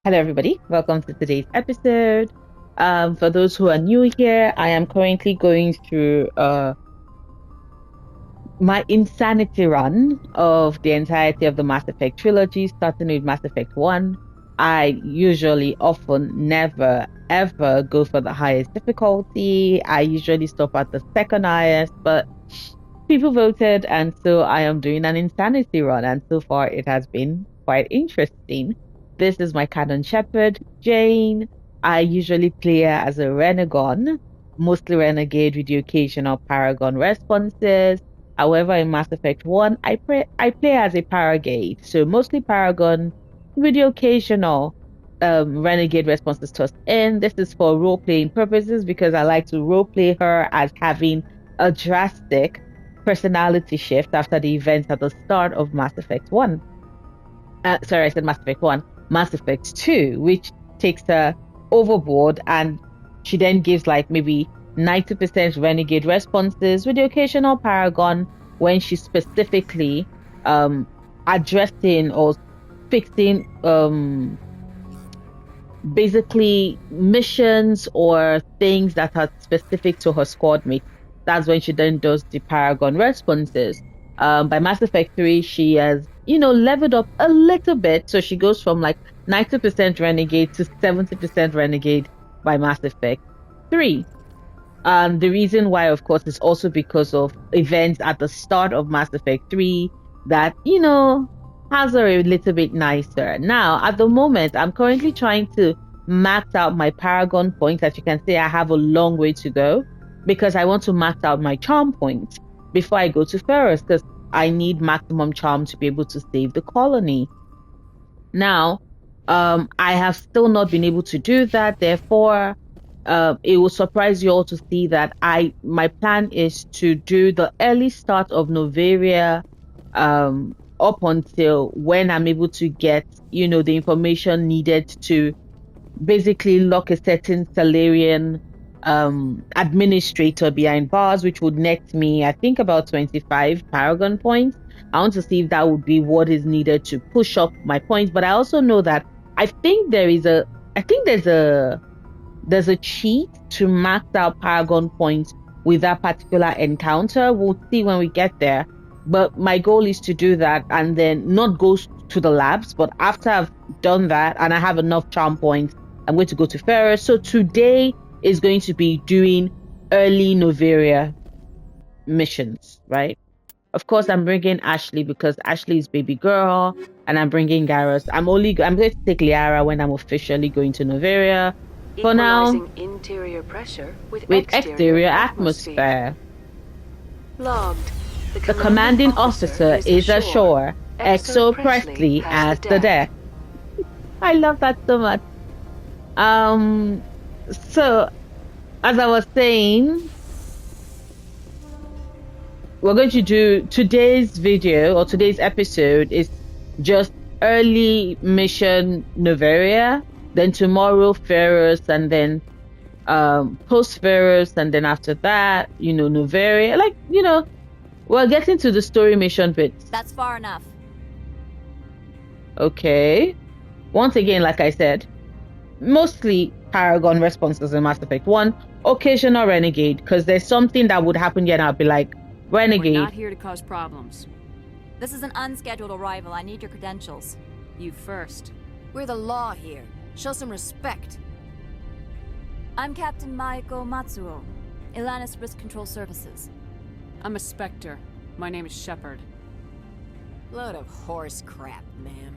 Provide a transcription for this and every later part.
Hello, everybody. Welcome to today's episode. For those who are new here, I am currently going through my insanity run of the entirety of the Mass Effect trilogy, starting with Mass Effect 1. I usually, often, never, ever go for the highest difficulty. I usually stop at the second highest, but people voted, and so I am doing an insanity run, and so far it has been quite interesting. This is my canon shepherd, Jane. I usually play her as a Renegon, mostly Renegade with the occasional Paragon responses. However, in Mass Effect 1, I play as a Paragade, so mostly Paragon with the occasional Renegade responses tossed in. This is for role playing purposes because I like to role play her as having a drastic personality shift after the events at the start of Mass Effect 1. Sorry, I said Mass Effect 1. Mass Effect 2, which takes her overboard, and she then gives like maybe 90% renegade responses with the occasional paragon when she's specifically addressing or fixing basically missions or things that are specific to her squad mates. That's when she then does the Paragon responses. By Mass Effect 3, she has, leveled up a little bit. So she goes from like 90% Renegade to 70% Renegade by Mass Effect 3. The reason why, of course, is also because of events at the start of Mass Effect 3 that, has her a little bit nicer. Now, at the moment, I'm currently trying to max out my Paragon points. As you can see, I have a long way to go because I want to max out my charm points before I go to Ferris because I need maximum charm to be able to save the colony. Now, I have still not been able to do that. Therefore, it will surprise you all to see that my plan is to do the early start of Novaria up until when I'm able to get, the information needed to basically lock a certain Salarian administrator behind bars, which would net me, I think, about 25 Paragon points. I want to see if that would be what is needed to push up my points. But I also know that I think there's a cheat to max out Paragon points with that particular encounter. We'll see when we get there. But my goal is to do that and then not go to the labs. But after I've done that and I have enough charm points, I'm going to go to Ferris. So today is going to be doing early Novaria missions, right? Of course, I'm bringing Ashley because Ashley is baby girl, and I'm bringing Garrus. I'm going to take Liara when I'm officially going to Novaria. For now, interior pressure with exterior atmosphere. Logged. The commanding officer is ashore. Exo Presley at the deck. I love that so much. So as I was saying, we're going to do today's video or today's episode is just early mission Novaria, then tomorrow Ferris, and then post Ferris, and then after that, Novaria. We're getting to the story mission bits. That's far enough. Okay. Once again, like I said, mostly Paragon responses in Mass Effect 1, occasional Renegade, because there's something that would happen here and I'll be like, Renegade. We're not here to cause problems. This is an unscheduled arrival. I need your credentials. You first. We're the law here. Show some respect. I'm Captain Maiko Matsuo, Ilanis Risk Control Services. I'm a Spectre. My name is Shepard. Load of horse crap, ma'am.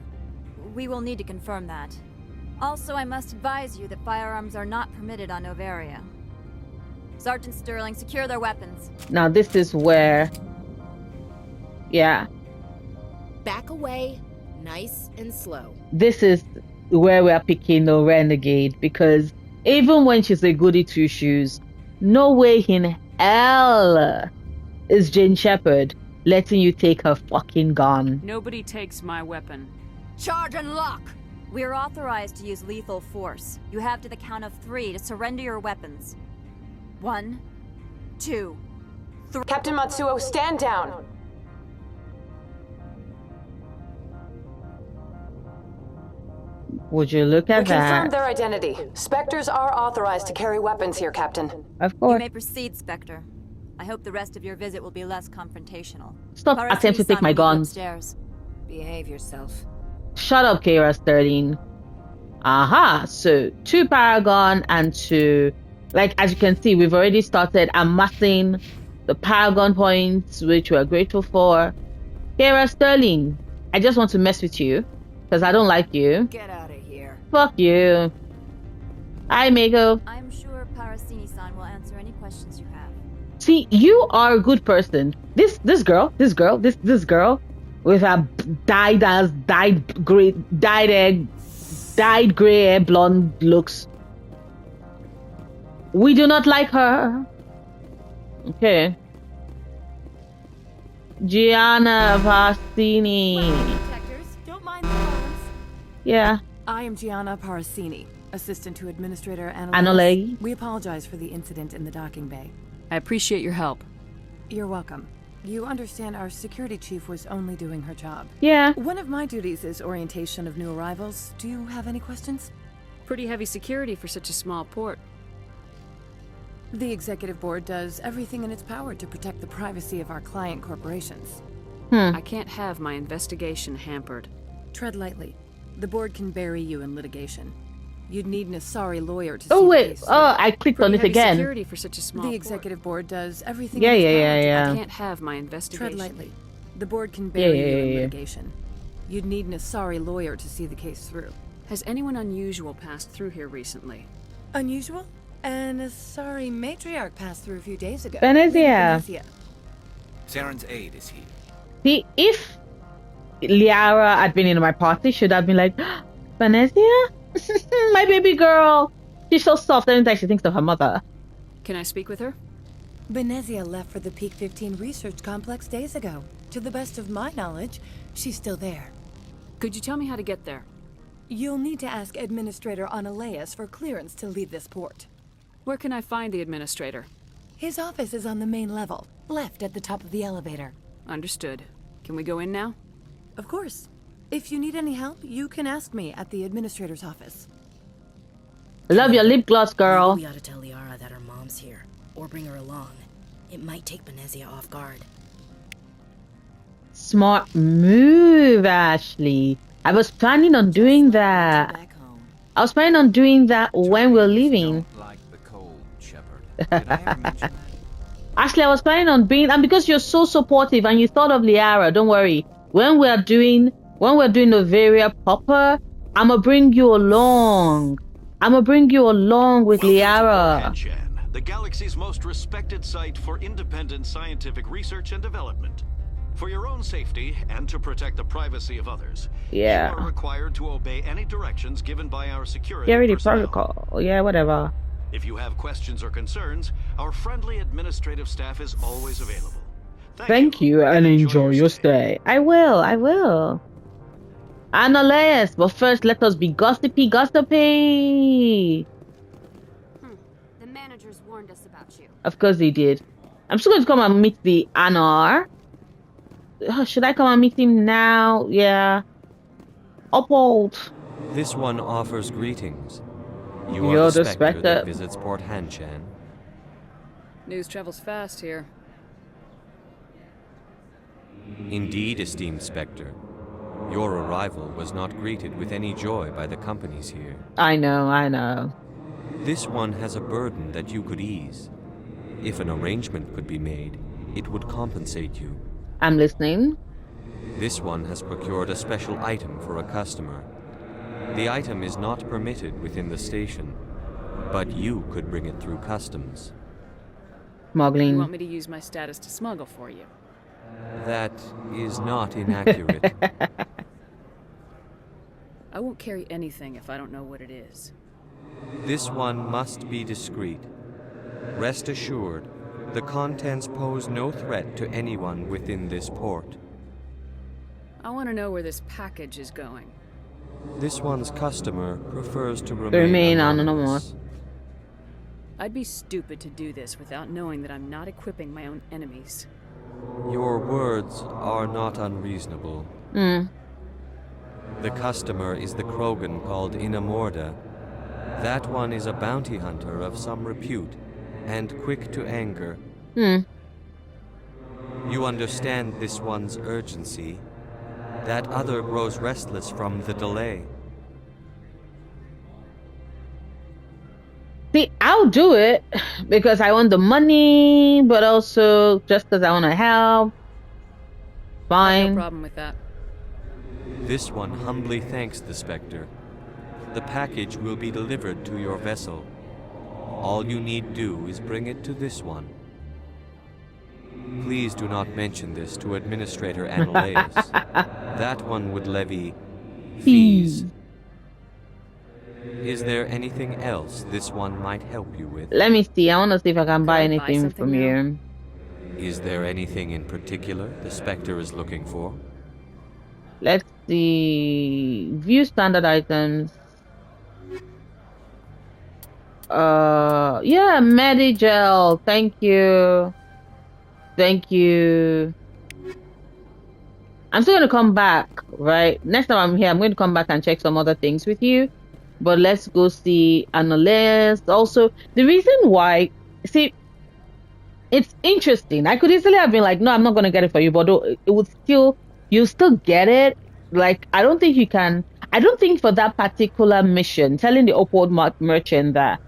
We will need to confirm that. Also, I must advise you that firearms are not permitted on Novaria. Sergeant Sterling, secure their weapons. Now this is where... Yeah. Back away, nice and slow. This is where we're picking the Renegade, because even when she's a goody two shoes, no way in hell is Jane Shepard letting you take her fucking gun. Nobody takes my weapon. Charge and lock! We are authorized to use lethal force. You have to the count of 3 to surrender your weapons. 1, 2, 3. Captain Matsuo, stand down! Would you look We at confirmed that? their identity. Spectres are authorized to carry weapons here, Captain. Of You course. may proceed, Spectre. I hope the rest of your visit will be less confrontational. Stop attempting to take Parasini-san my will meet you guns. upstairs. Behave yourself. Shut up, Kara Sterling. Aha, so 2 Paragon and 2... Like, as you can see, we've already started amassing the Paragon points, which we're grateful for. Kara Sterling, I just want to mess with you, because I don't like you. Get out of here. Fuck you. Hi, Mako. I'm sure Parasini-san will answer any questions you have. See, you are a good person. This girl with her dyed gray hair, blonde looks. We do not like her. Okay. Gianna Vastini. Detectors, don't mind the phones. Yeah. I am Gianna Parasini, assistant to Administrator Anoleis. Anoleis. We apologize for the incident in the docking bay. I appreciate your help. You're welcome. You understand our security chief was only doing her job. Yeah. One of my duties is orientation of new arrivals. Do you have any questions? Pretty heavy security for such a small port. The executive board does everything in its power to protect the privacy of our client corporations. I can't have my investigation hampered. Tread lightly. The board can bury you in litigation. You'd need an Asari lawyer to see Oh the wait. case. Oh, I clicked on Pretty it heavy again. security for such a small The port. executive board does everything Yeah, in its yeah, power yeah, to yeah. I can't have my investigation. Tread lightly. The board can bury you in yeah. litigation. You'd need an Asari lawyer to see the case through. Has anyone unusual passed through here recently? Unusual? An Asari matriarch passed through a few days ago. Venezia. Venezia. Saren's aide is here. See, if Liara had been in my party, should have been like, Venezia? My baby girl. She's so soft every time she thinks of her mother. Can I speak with her? Venezia left for the Peak 15 research complex days ago. To the best of my knowledge, she's still there. Could you tell me how to get there? You'll need to ask Administrator Anoleis for clearance to leave this port. Where can I find the administrator? His office is on the main level, left at the top of the elevator. Understood. Can we go in now? Of course. If you need any help, you can ask me at the administrator's office. Love your lip gloss, girl. We ought to tell Liara that her mom's here, or bring her along. It might take Venezia off guard. Smart move, Ashley. I was planning on doing that. Back home. I was planning on doing that when we're leaving. Don't like the cold, Shepard. Did I ever mention that? Actually, I was planning on being, and because you're so supportive and you thought of Liara, don't worry. When we're doing Novaria proper, I'ma bring you along. I'ma bring you along with Liara. Hanshan, the galaxy's most respected site for independent scientific research and development. For your own safety and to protect the privacy of others, Yeah. you are required to obey any directions given by our security personnel. Protocol. Yeah, whatever. If you have questions or concerns, our friendly administrative staff is always available. Thank you and enjoy your stay. I will. Anoleis, but first let us be gossipy. The managers warned us about you. Of course he did. I'm still going to come and meet the Anar. Should I come and meet him now? Yeah. Uphold. This one offers greetings. You're You're the the spectre that spectre. visits Port Hanshan. News travels fast here. Indeed, esteemed spectre. Your arrival was not greeted with any joy by the companies here. I know. This one has a burden that you could ease. If an arrangement could be made, it would compensate you. I'm listening. This one has procured a special item for a customer. The item is not permitted within the station, but you could bring it through customs. You want Smuggling. me to use my status to smuggle for you? That is not inaccurate. I won't carry anything if I don't know what it is. This one must be discreet. Rest assured, the contents pose no threat to anyone within this port. I want to know where this package is going. This one's customer prefers to Remain remain anonymous. I'd be stupid to do this without knowing that I'm not equipping my own enemies. Your words are not unreasonable. The customer is the Krogan called Inamorda. That one is a bounty hunter of some repute, and quick to anger. You understand this one's urgency. That other grows restless from the delay. See, I'll do it because I want the money, but also just because I want to help. Fine. No problem with that. This one humbly thanks the Spectre. The package will be delivered to your vessel. All you need do is bring it to this one. Please do not mention this to Administrator Anoleis. That one would levy fees. Is there anything else this one might help you with? Let me see. I want to see if I can buy I buy anything something from now? you. Is there anything in particular the Spectre is looking for? Let's see. View standard items. Yeah, Medigel. Thank you. Thank you. I'm still gonna come back, right? Next time I'm here, I'm going to come back and check some other things with you. But let's go see Anoleis. Also, the reason why, see, it's interesting. I could easily have been like, no, I'm not gonna get it for you, but it would still, you still get it. Like, I don't think you can. I don't think for that particular mission, telling the upward merchant that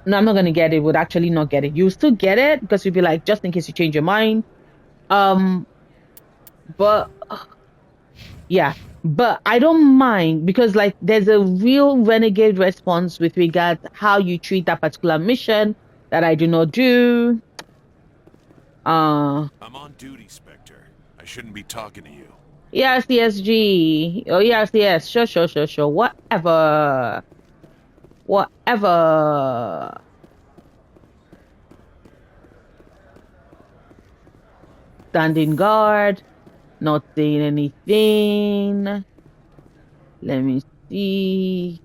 no, I'm not gonna get it, would actually not get it. You still get it because you'd be like, just in case you change your mind. But yeah, but I don't mind because like there's a real renegade response with regards how you treat that particular mission that I do not do. I'm on duty, Spectre. I shouldn't be talking to you. ERCSG. Oh, ERCS. Sure. Whatever. Standing guard. Not saying anything. Let me see.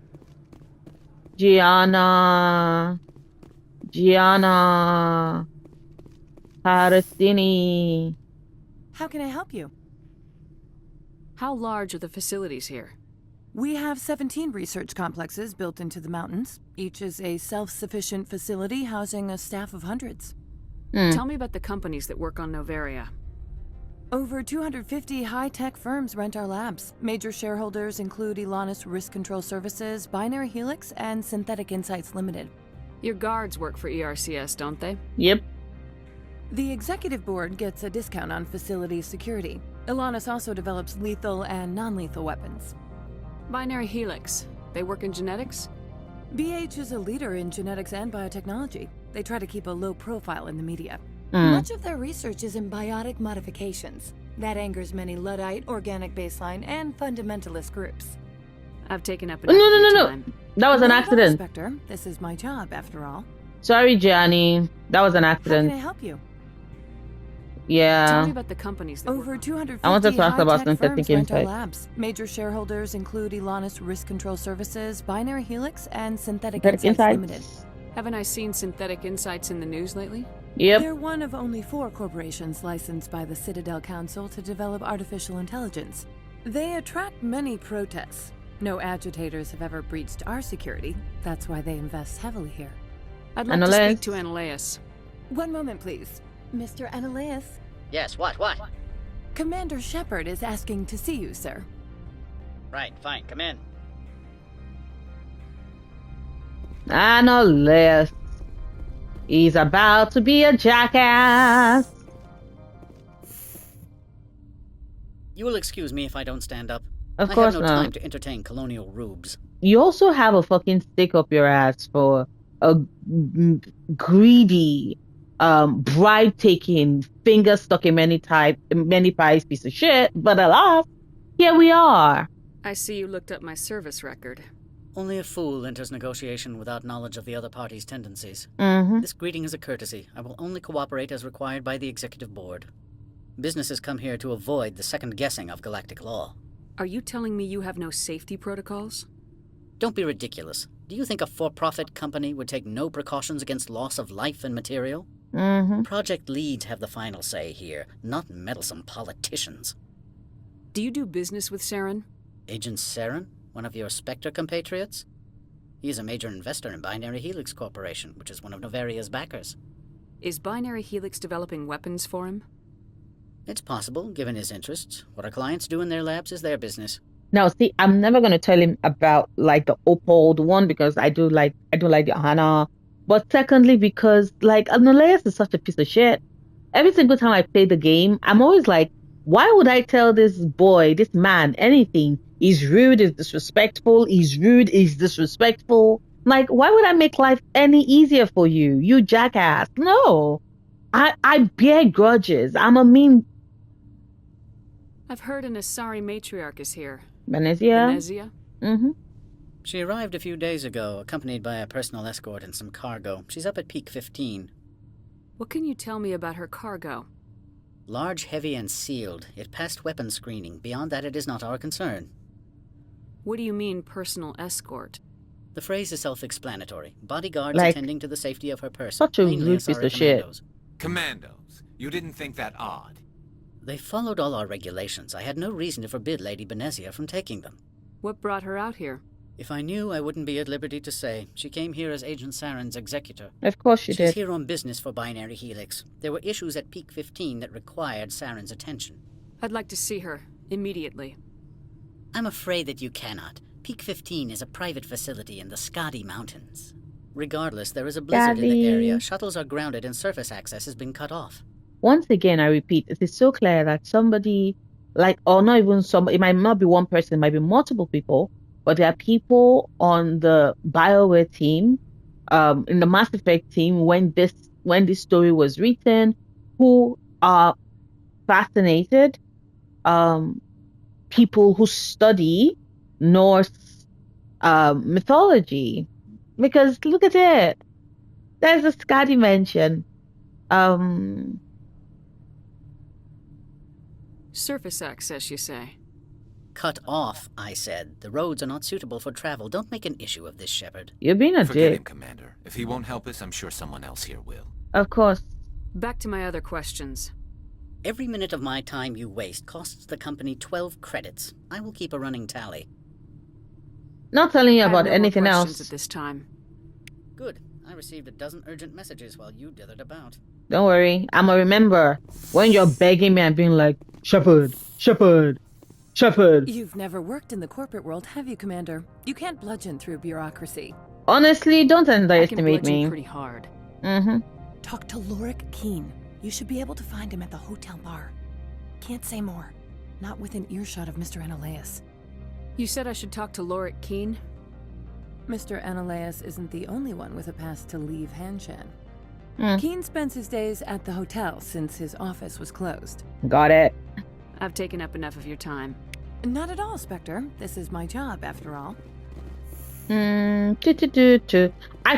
Gianna. Parasini. How can I help you? How large are the facilities here? We have 17 research complexes built into the mountains. Each is a self-sufficient facility housing a staff of hundreds. Tell me about the companies that work on Noveria. Over 250 high-tech firms rent our labs. Major shareholders include Anoleis Risk Control Services, Binary Helix, and Synthetic Insights Limited. Your guards work for ERCS, don't they? Yep. The executive board gets a discount on facility security. Anoleis also develops lethal and non-lethal weapons. Binary Helix. They work in genetics? BH is a leader in genetics and biotechnology. They try to keep a low profile in the media. Much of their research is in biotic modifications. That angers many Luddite, organic baseline, and fundamentalist groups. I've taken up No. time. That was an accident. Inspector, this is my job, after all. Sorry, Gianni. That was an How accident. can I help you? Tell Yeah. me about the companies that Over work 250 I wanted to ask about high-tech synthetic firms rent our insight. labs. Major shareholders include Anoleis Risk Control Services, Binary Helix, and Synthetic Synthetic Insights insights. Limited. Haven't I seen Synthetic Insights in the news lately? Yep. They're one of only 4 corporations licensed by the Citadel Council to develop artificial intelligence. They attract many protests. No agitators have ever breached our security. That's why they invest heavily here. I'd like to Anoleis. speak to Anoleis. One moment, please. Mr. Anoleis. Yes, what? Commander Shepard is asking to see you, sir. Right, fine, come in. Anoleis. He's about to be a jackass. You will excuse me if I don't stand up. Of I course have no not. time to entertain colonial rubes. You also have a fucking stick up your ass for a greedy, bribe-taking, finger stuck in many pies piece of shit. But alas, here we are. I see you looked up my service record. Only a fool enters negotiation without knowledge of the other party's tendencies. This greeting is a courtesy. I will only cooperate as required by the executive board. Businesses come here to avoid the second guessing of galactic law. Are you telling me you have no safety protocols? Don't be ridiculous. Do you think a for-profit company would take no precautions against loss of life and material? Project leads have the final say here, not meddlesome politicians. Do you do business with Saren? Agent Saren, one of your Spectre compatriots? He is a major investor in Binary Helix Corporation, which is one of Novaria's backers. Is Binary Helix developing weapons for him? It's possible, given his interests. What our clients do in their labs is their business. Now, see, I'm never going to tell him about like the Opal one because I do like the Hana. But secondly, because like Anoleis is such a piece of shit. Every single time I play the game, I'm always like, why would I tell this boy, this man, anything? He's rude, he's disrespectful, he's rude, he's disrespectful. Like, why would I make life any easier for you, you jackass? No. I bear grudges. I'm a mean... I've heard an Asari matriarch is here. Venezia? Venezia? Mm-hmm. She arrived a few days ago, accompanied by a personal escort and some cargo. She's up at Peak 15. What can you tell me about her cargo? Large, heavy, and sealed. It passed weapons screening. Beyond that, it is not our concern. What do you mean, personal escort? The phrase is self-explanatory. Bodyguards attending to the safety of her person. Such a rude piece of shit. Commandos. You didn't think that odd? They followed all our regulations. I had no reason to forbid Lady Benezia from taking them. What brought her out here? If I knew, I wouldn't be at liberty to say. She came here as Agent Saren's executor. Of course she did. She's here on business for Binary Helix. There were issues at Peak 15 that required Saren's attention. I'd like to see her, immediately. I'm afraid that you cannot. Peak 15 is a private facility in the Skadi Mountains. Regardless, there is a blizzard in the area. Shuttles are grounded and surface access has been cut off. Once again, I repeat, it is so clear that somebody, like, or not even somebody, it might not be one person, it might be multiple people, but there are people on the BioWare team, in the Mass Effect team, when this story was written, who are fascinated, people who study Norse mythology. Because look at it, there's a Skadi mention. Surface access, you say? Cut off, I said. The roads are not suitable for travel. Don't make an issue of this, Shepard. You're being a Forget dick. him, Commander. If he won't help us, I'm sure someone else here will. Of course. Back to my other questions. Every minute of my time you waste costs the company 12 credits. I will keep a running tally. Not telling you I have about no more anything questions else. at this time. Good. I received a dozen urgent messages while you dithered about. Don't worry. I'ma remember when you're begging me and being like, Shepard, Shepard, Shepard. You've never worked in the corporate world, have you, Commander? You can't bludgeon through bureaucracy. Honestly, don't I underestimate can bludgeon me. pretty hard. Mm-hmm. Talk to Lorik Keen. You should be able to find him at the hotel bar. Can't say more. Not within earshot of Mr. Anoleis. You said I should talk to Lorik Keen? Mr. Anoleis isn't the only one with a pass to leave Hanshan. Mm. Keen spends his days at the hotel since his office was closed. Got it. I've taken up enough of your time. Not at all, Spectre. This is my job, after all. I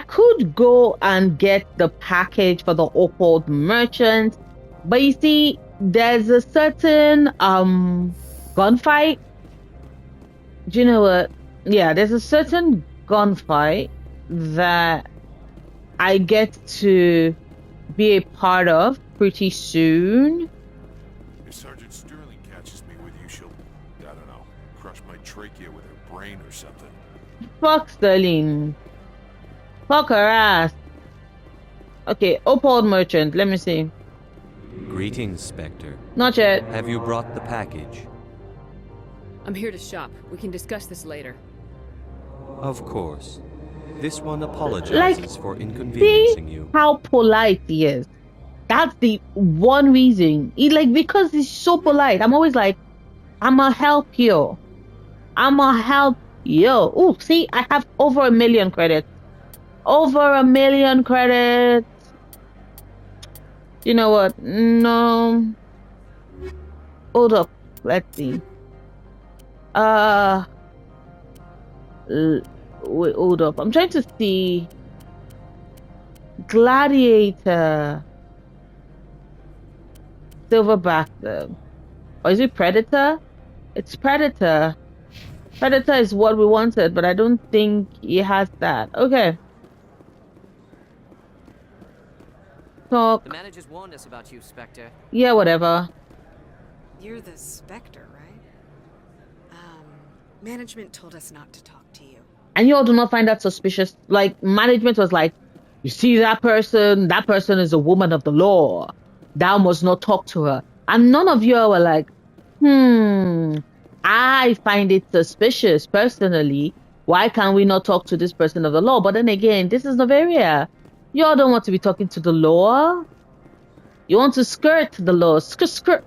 could go and get the package for the Opal merchant, but you see, there's a certain gunfight. Do you know what? Yeah, there's a certain gunfight that I get to be a part of pretty soon. If Sergeant Sterling catches me with you, she'll, I don't know, crush my trachea with her brain or something. Fuck Sterling. Fuck her ass. Okay, Opal merchant, let me see. Greetings, Spectre. Not yet. Have you brought the package? I'm here to shop. We can discuss this later. Of course. This one apologizes for See inconveniencing you. how polite he is. That's the one reason. Because he's so polite. I'm always like, I'ma help you. I'ma help you. Oh, see, I have over 1 million credits. Over 1 million credits. You know what? No. Hold up. Let's see. Wait, hold up. I'm trying to see. Gladiator. Silverback, though. Or is it Predator? It's Predator. Predator is what we wanted, but I don't think he has that. Okay. Talk. The managers warned us about you, Spectre. Yeah, whatever. You're the Spectre, right? Management told us not to talk to you. And you all do not find that suspicious? Like, management was like, you see that person is a woman of the law. Thou must not talk to her. And none of you were like, I find it suspicious personally. Why can't we not talk to this person of the law? But then again, this is Novaria. You all don't want to be talking to the law. You want to skirt the law. Skirt.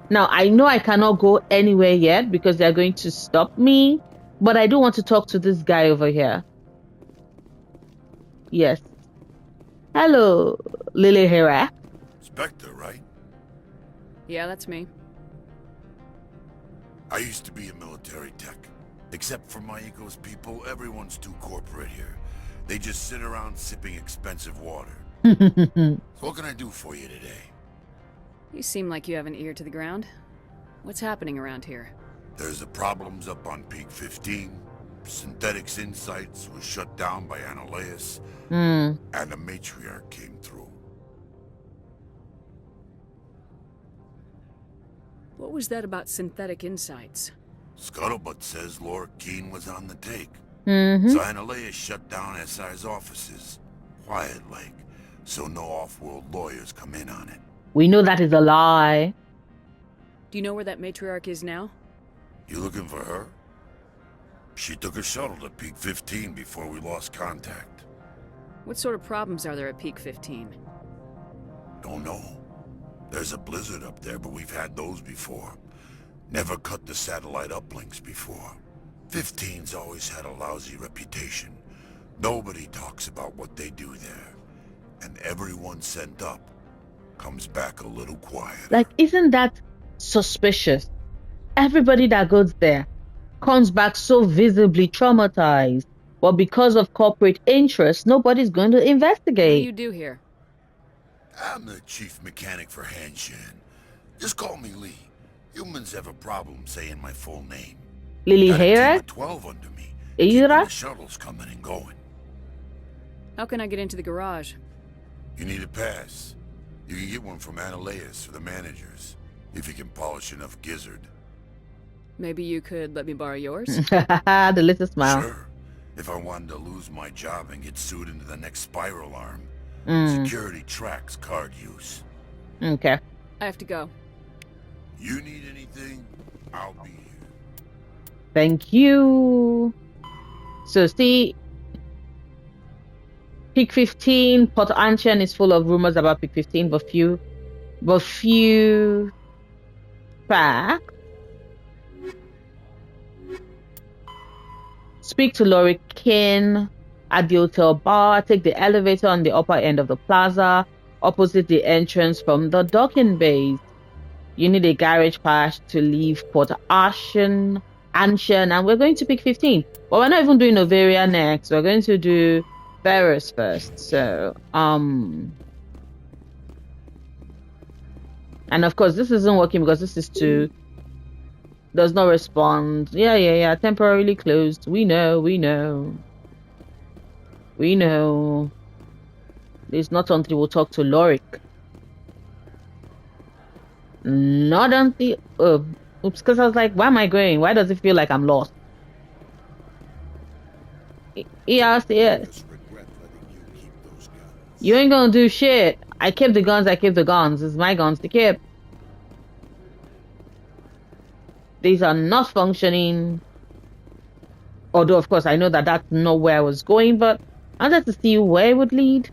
Now, I know I cannot go anywhere yet because they're going to stop me. But I do want to talk to this guy over here. Yes. Hello, Lily Hera. Spectre, right? Yeah, that's me. I used to be a military tech. Except for my ego's people, everyone's too corporate here. They just sit around sipping expensive water. So what can I do for you today? You seem like you have an ear to the ground. What's happening around here? There's the problems up on Peak 15. Synthetics Insights was shut down by Anoleis. And the matriarch came through. What was that about synthetic insights? Scuttlebutt says Laura Keene was on the take. So Anoleis shut down SI's offices. Quiet-like. So no off-world lawyers come in on it. We know that is a lie. Do you know where that matriarch is now? You looking for her? She took a shuttle to Peak 15 before we lost contact. What sort of problems are there at Peak 15? Don't know. There's a blizzard up there, but we've had those before. Never cut the satellite uplinks before. 15's always had a lousy reputation. Nobody talks about what they do there. And everyone sent up comes back a little quiet. Like, isn't that suspicious? Everybody that goes there comes back so visibly traumatized. But because of corporate interest, nobody's going to investigate. What do you do here? I'm the chief mechanic for Hanshin. Just call me Lee. Humans have a problem saying my full name. Lily Got a team Hera? of 12 under me. Ira? The shuttles coming and going. How can I get into the garage? You need a pass. You can get one from Anoleis or the managers, if you can polish enough gizzard. Maybe you could let me borrow yours? The little smile. Sure. If I wanted to lose my job and get sued into the next spiral arm. Security tracks card use. Okay. I have to go. You need anything, I'll be here. Thank you. So see, Peak 15, Port Anchian is full of rumors about Peak 15, but few facts. Speak to Lori Kin at the hotel bar. Take the elevator on the upper end of the plaza, opposite the entrance from the docking bays. You need a garage pass to leave Port Anchian, and we're going to Peak 15. But we're not even doing Novaria next. We're going to do Ferris first. So, and of course, this isn't working because this is too... Does not respond. Yeah. Temporarily closed. We know. It's not until we'll talk to Lorik. Not until... oops, because I was like, where am I going? Why does it feel like I'm lost? Yes. You ain't gonna do shit. I kept the guns. It's my guns to keep. These are not functioning. Although, of course, I know that that's not where I was going, but I wanted to see where it would lead.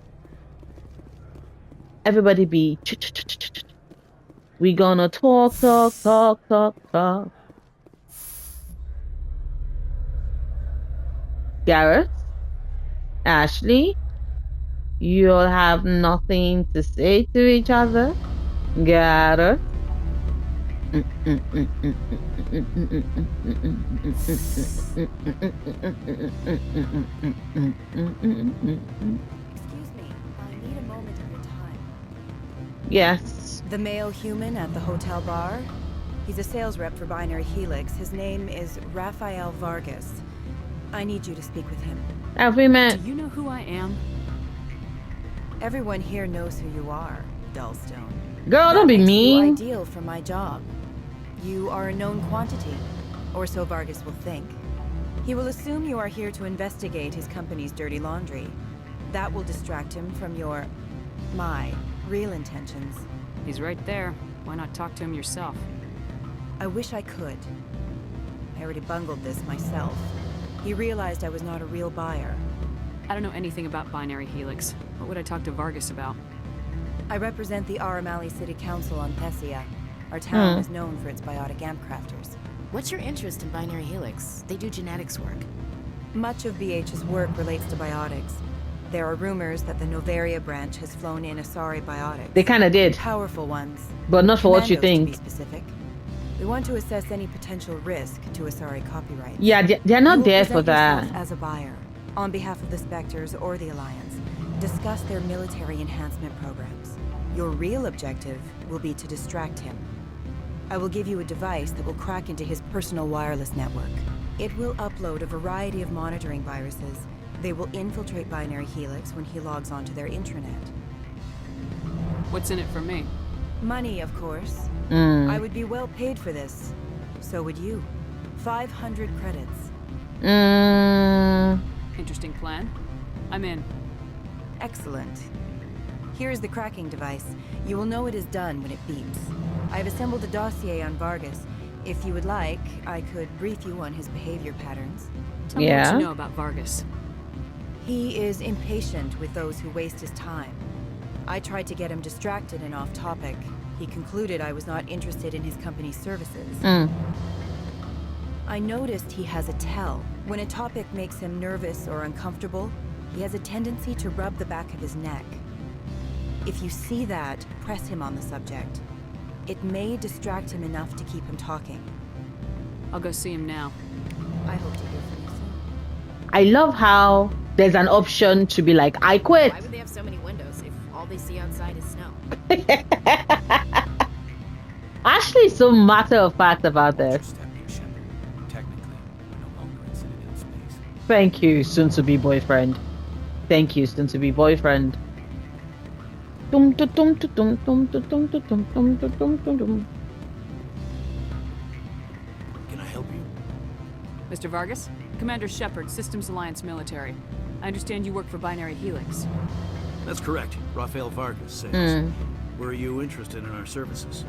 Everybody be... We gonna talk. Gareth? Ashley? You'll have nothing to say to each other? Gareth? Excuse me, I need a moment of your time. Yes. The male human at the hotel bar? He's a sales rep for Binary Helix. His name is Raphael Vargas. I need you to speak with him. Have we met? Do you know who I am? Everyone here knows who you are, Dullstone. Girl, don't be mean. That makes you ideal for my job. You are a known quantity. Or so Vargas will think. He will assume you are here to investigate his company's dirty laundry. That will distract him from my real intentions. He's right there. Why not talk to him yourself? I wish I could. I already bungled this myself. He realized I was not a real buyer. I don't know anything about binary helix. What would I talk to Vargas about? I represent the Anoleis City Council on Thessia. Our town is known for its biotic amp crafters. What's your interest in binary helix? They do genetics work. Much of BH's work relates to biotics. There are rumors that the Noveria branch has flown in Asari biotics. They kind of did. Powerful ones. But not for what you think. To be specific. We want to assess any potential risk to Asari copyrights. Yeah, they're not there for that. As a buyer, on behalf of the Spectres or the Alliance, discuss their military enhancement programs. Your real objective will be to distract him. I will give you a device that will crack into his personal wireless network. It will upload a variety of monitoring viruses. They will infiltrate Binary Helix when he logs onto their intranet. What's in it for me? Money, of course. I would be well paid for this. So would you. 500 credits. Interesting plan. I'm in. Excellent. Here is the cracking device. You will know it is done when it beeps. I have assembled a dossier on Vargas. If you would like, I could brief you on his behavior patterns. Tell me what you know about Vargas. He is impatient with those who waste his time. I tried to get him distracted and off topic. He concluded I was not interested in his company's services. I noticed he has a tell. When a topic makes him nervous or uncomfortable, he has a tendency to rub the back of his neck. If you see that, press him on the subject. It may distract him enough to keep him talking. I'll go see him now. I hope to hear from you soon. I love how there's an option to be like, I quit. Why would they have so many windows if all they see outside is snow? Ashley is so matter of fact about this. Thank you, soon to be boyfriend. Thank you, soon to be boyfriend. Can I help you? Mr. Vargas? Commander Shepard, Systems Alliance Military. I understand you work for Binary Helix. That's correct. Rafael Vargas says. Were you interested in our services?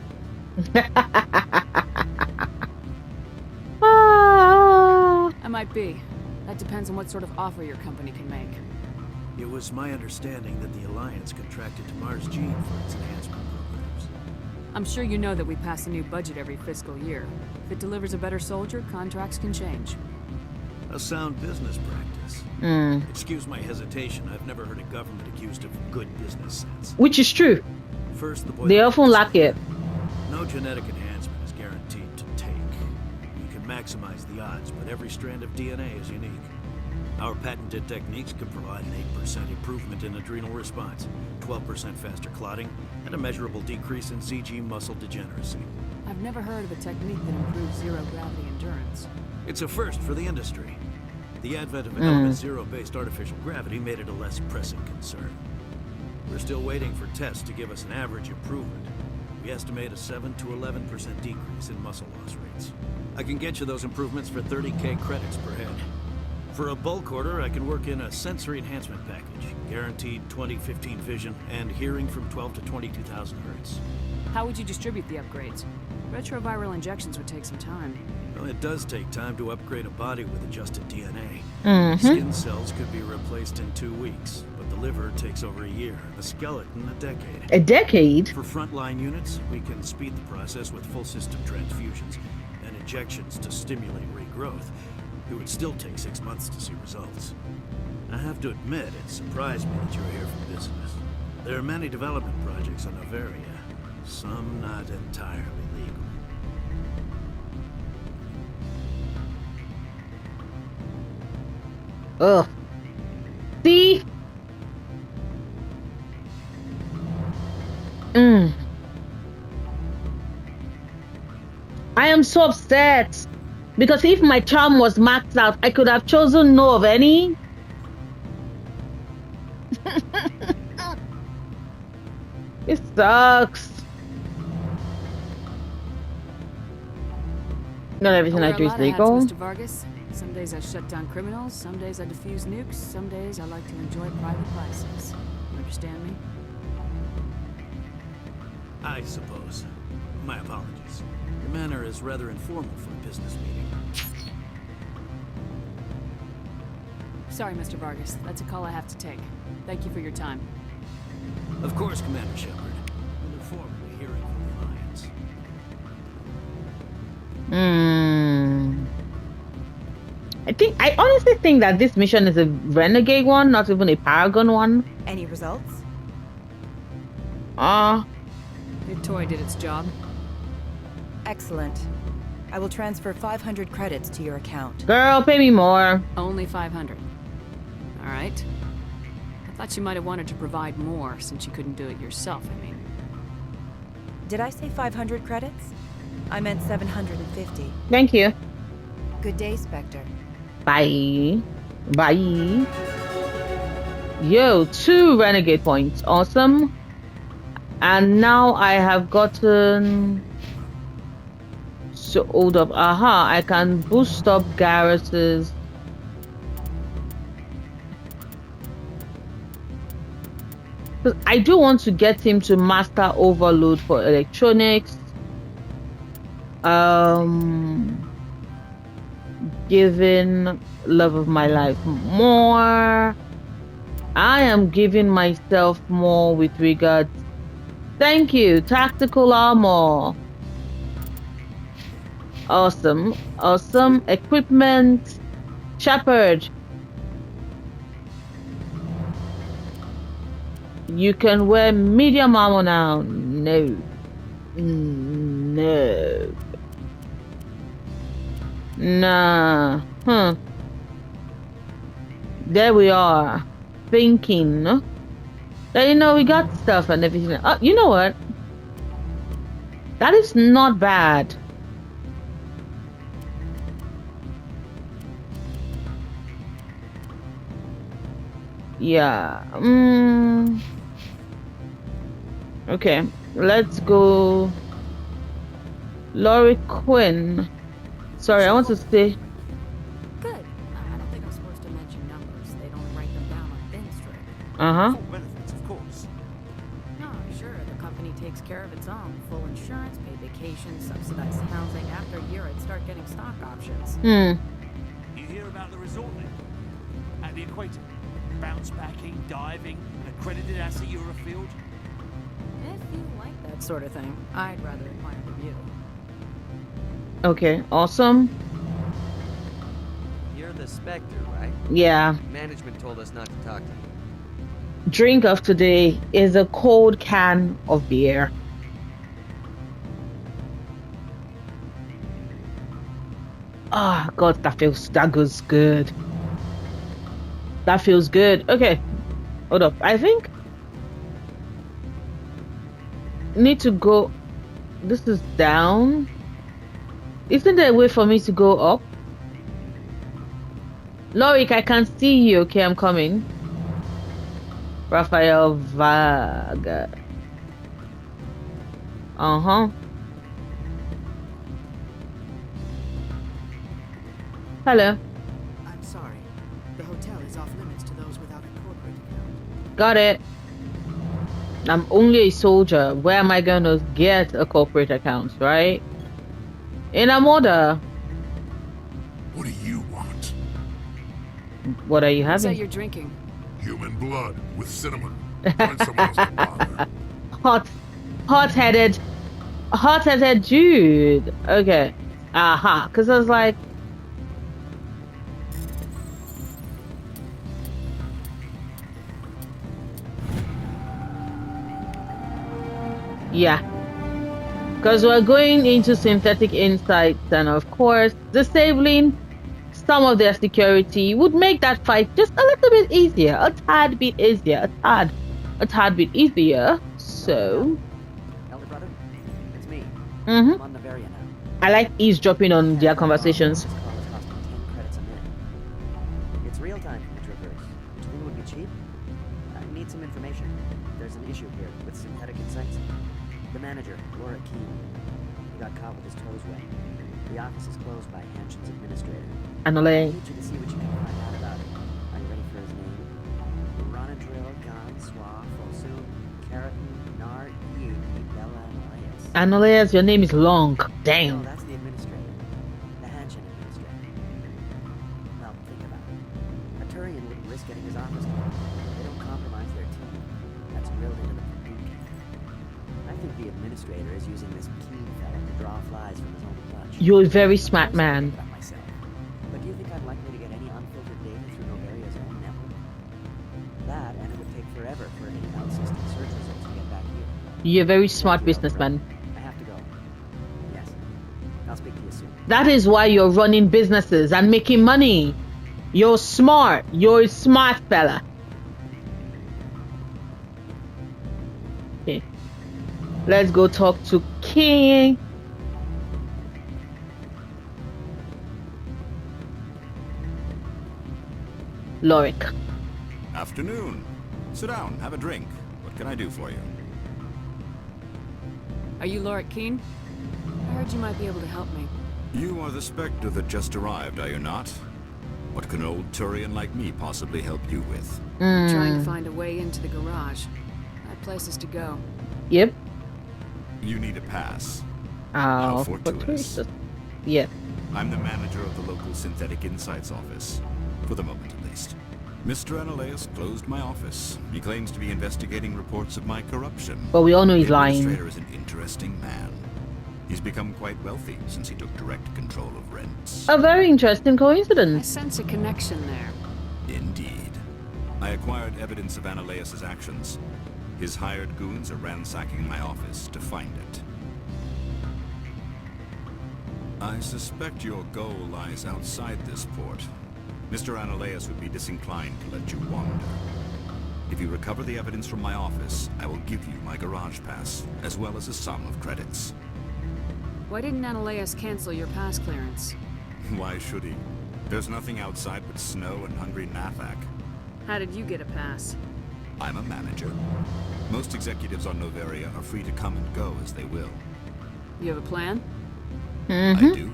I might be. That depends on what sort of offer your company can make. It was my understanding that the Alliance contracted to Mars Gene for its enhancement programs. I'm sure you know that we pass a new budget every fiscal year. If it delivers a better soldier, contracts can change. A sound business practice. Excuse my hesitation. I've never heard a government accused of good business sense. Which is true. First, they often lack it. No genetic enhancement is guaranteed to take. You can maximize the odds, but every strand of DNA is unique. Our patented techniques can provide an 8% improvement in adrenal response, 12% faster clotting, and a measurable decrease in CG muscle degeneracy. I've never heard of a technique that improves zero-gravity endurance. It's a first for the industry. The advent of element zero-based artificial gravity made it a less pressing concern. We're still waiting for tests to give us an average improvement. We estimate a 7 to 11% decrease in muscle loss rates. I can get you those improvements for 30k credits per head. For a bulk order, I can work in a sensory enhancement package, guaranteed 20/15 vision, and hearing from 12 to 22,000 hertz. How would you distribute the upgrades? Retroviral injections would take some time. Well, it does take time to upgrade a body with adjusted DNA. Skin cells could be replaced in 2 weeks, but the liver takes over a year, the skeleton a decade. A decade? For frontline units, we can speed the process with full system transfusions and injections to stimulate regrowth. It would still take 6 months to see results. I have to admit, it surprised me that you're here for business. There are many development projects on Noveria, some not entirely legal. Ugh. See? I am so upset. Because if my charm was maxed out, I could have chosen no of any. It sucks. Not everything I wear do a is lot of hats, legal. Mr. Vargas. Some days I shut down criminals, some days I defuse nukes, some days I like to enjoy private license. You understand me? I suppose. My apologies. Your manner is rather informal for a business meeting. Sorry, Mr. Vargas. That's a call I have to take. Thank you for your time. Of course, Commander Shepard. We look forward to hearing from the Alliance. I honestly think that this mission is a renegade one, not even a paragon one. Any results? Your toy did its job. Excellent. I will transfer 500 credits to your account. Girl, pay me more. Only 500. All right. I thought you might have wanted to provide more since you couldn't do it yourself, I mean. Did I say 500 credits? I meant 750. Thank you. Good day, Spectre. Bye. Bye. Yo, 2 renegade points. Awesome. And now I have gotten... So, hold up. Aha, I can boost up Garrus's... I do want to get him to master overload for electronics. Giving love of my life more. I am giving myself more with regards. Thank you, tactical armor. Awesome, awesome equipment. Shepard, you can wear medium armor now. No, no. Nah. There we are. Thinking. That, you know, we got stuff and everything. Oh, you know what? That is not bad. Yeah. Okay. Let's go. Laurie Quinn. Sorry, I want to stay. Good. I don't think I'm supposed to mention numbers. They don't write them down on thin strip. Uh-huh. Full benefits, of course. No, sure. The company takes care of its own. Full insurance, paid vacation, subsidized housing. After a year, I'd start getting stock options. You hear about the resort then? At the equator? Bounce backing, diving, an accredited asset Eurofield? If you like that sort of thing, I'd rather admire the view. Okay, awesome. You're the Spectre, right? Yeah. Management told us not to talk to you. Drink of today is a cold can of beer. Ah, God, that goes good. That feels good. Okay, hold up. I think need to go. This is down. Isn't there a way for me to go up? Lorik, I can see you. Okay, I'm coming. Raphael Vaga. Uh-huh. Hello. I'm sorry. The hotel is off limits to those without a corporate account. Got it. I'm only a soldier. Where am I going to get a corporate account, right? In a order. What do you want? What are you What's that having? you're drinking? Human blood with cinnamon. Find someone else to bother. Hot-headed dude. Okay. Aha. Because I was like, yeah. Because we're going into synthetic insights, and of course, disabling some of their security would make that fight just a little bit easier, a tad bit easier, a tad bit easier. So, Elder brother, it's me. Mm-hmm. I'm on Noveria now. I like eavesdropping on their conversations. This call is costing 10 credits a minute. It's real time from the Traverse. Do you think it would be cheap? I need some information. There's an issue here with synthetic insects. The manager, Laura Key, he got caught with his toes wet. The office is closed by Hanshin's administrator. Anoleis. I need you to see what you can find out about him. Are you ready for his name? Ronadril, Gan, Swa, Fosun, Keratin, Nard, Yegi, Bella, Anoleis. Anoleis, your name is long. Damn. No, that's the administrator. The Hanshin administrator. Well, think about it. A Turian wouldn't risk getting his office closed. They don't compromise their team. That's drilled into the Paducah. I think the administrator is using this keen fella to draw flies from his own clutch. You're a very smart man. But do you think I'm likely to get any unfiltered data through Novaria's own network? That, and it would take forever for any out-system search results to get back here. You're a very smart businessman. I have to go. Yes. I'll speak to you soon. That is why you're running businesses and making money. You're smart. You're a smart fella. Okay. Let's go talk to King. Lorik. Afternoon. Sit down, have a drink. What can I do for you? Are you Lorik Keen? I heard you might be able to help me. You are the Spectre that just arrived, are you not? What can an old Turian like me possibly help you with? Trying to find a way into the garage. I have places to go. Yep. You need a pass. Oh, how fortuitous. Yeah. I'm the manager of the local Synthetic Insights office. For the moment, at least. Mr. Anoleis closed my office. He claims to be investigating reports of my corruption. But we all know he's lying. The administrator is an interesting man. He's become quite wealthy since he took direct control of rents. A very interesting I coincidence. sense a connection there. Indeed. I acquired evidence of Anoleis' actions. His hired goons are ransacking my office to find it. I suspect your goal lies outside this port. Mr. Anoleis would be disinclined to let you wander. If you recover the evidence from my office, I will give you my garage pass, as well as a sum of credits. Why didn't Anoleis cancel your pass clearance? Why should he? There's nothing outside but snow and hungry Nathak. How did you get a pass? I'm a manager. Most executives on Novaria are free to come and go as they will. You have a plan? I do.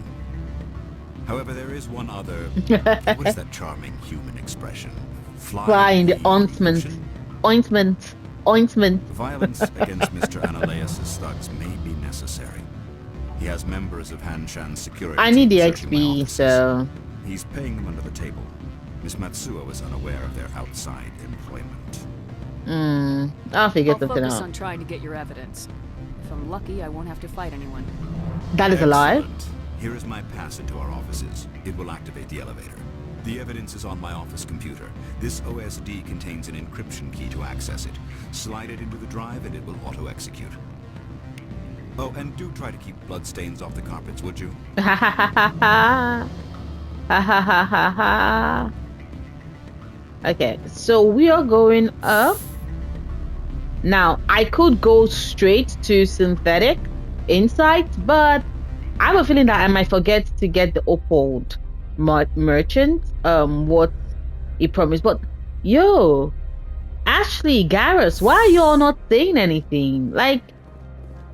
However, there is one other... what is that charming human expression? Fly in the ointment. Ointment. Ointment. Violence against Mr. Anoleis' thugs may be necessary. He has members of Hanshan's security. I need the searching my XP, offices. so... He's paying them under the table. Miss Matsuo is unaware of their outside employment. I'll figure I'll something focus out. on trying to get your evidence. If I'm lucky, I won't have to fight anyone. That is a lie. Excellent. Here is my pass into our offices. It will activate the elevator. The evidence is on my office computer. This OSD contains an encryption key to access it. Slide it into the drive and it will auto-execute. Oh, and do try to keep bloodstains off the carpets, would you? Ha ha ha ha ha. Ha ha ha ha ha. Okay, so we are going up. Now, I could go straight to Synthetic Insights, but I have a feeling that I might forget to get the Opold merchant, what he promised. But, yo, Ashley, Garrus, why are you all not saying anything? Like,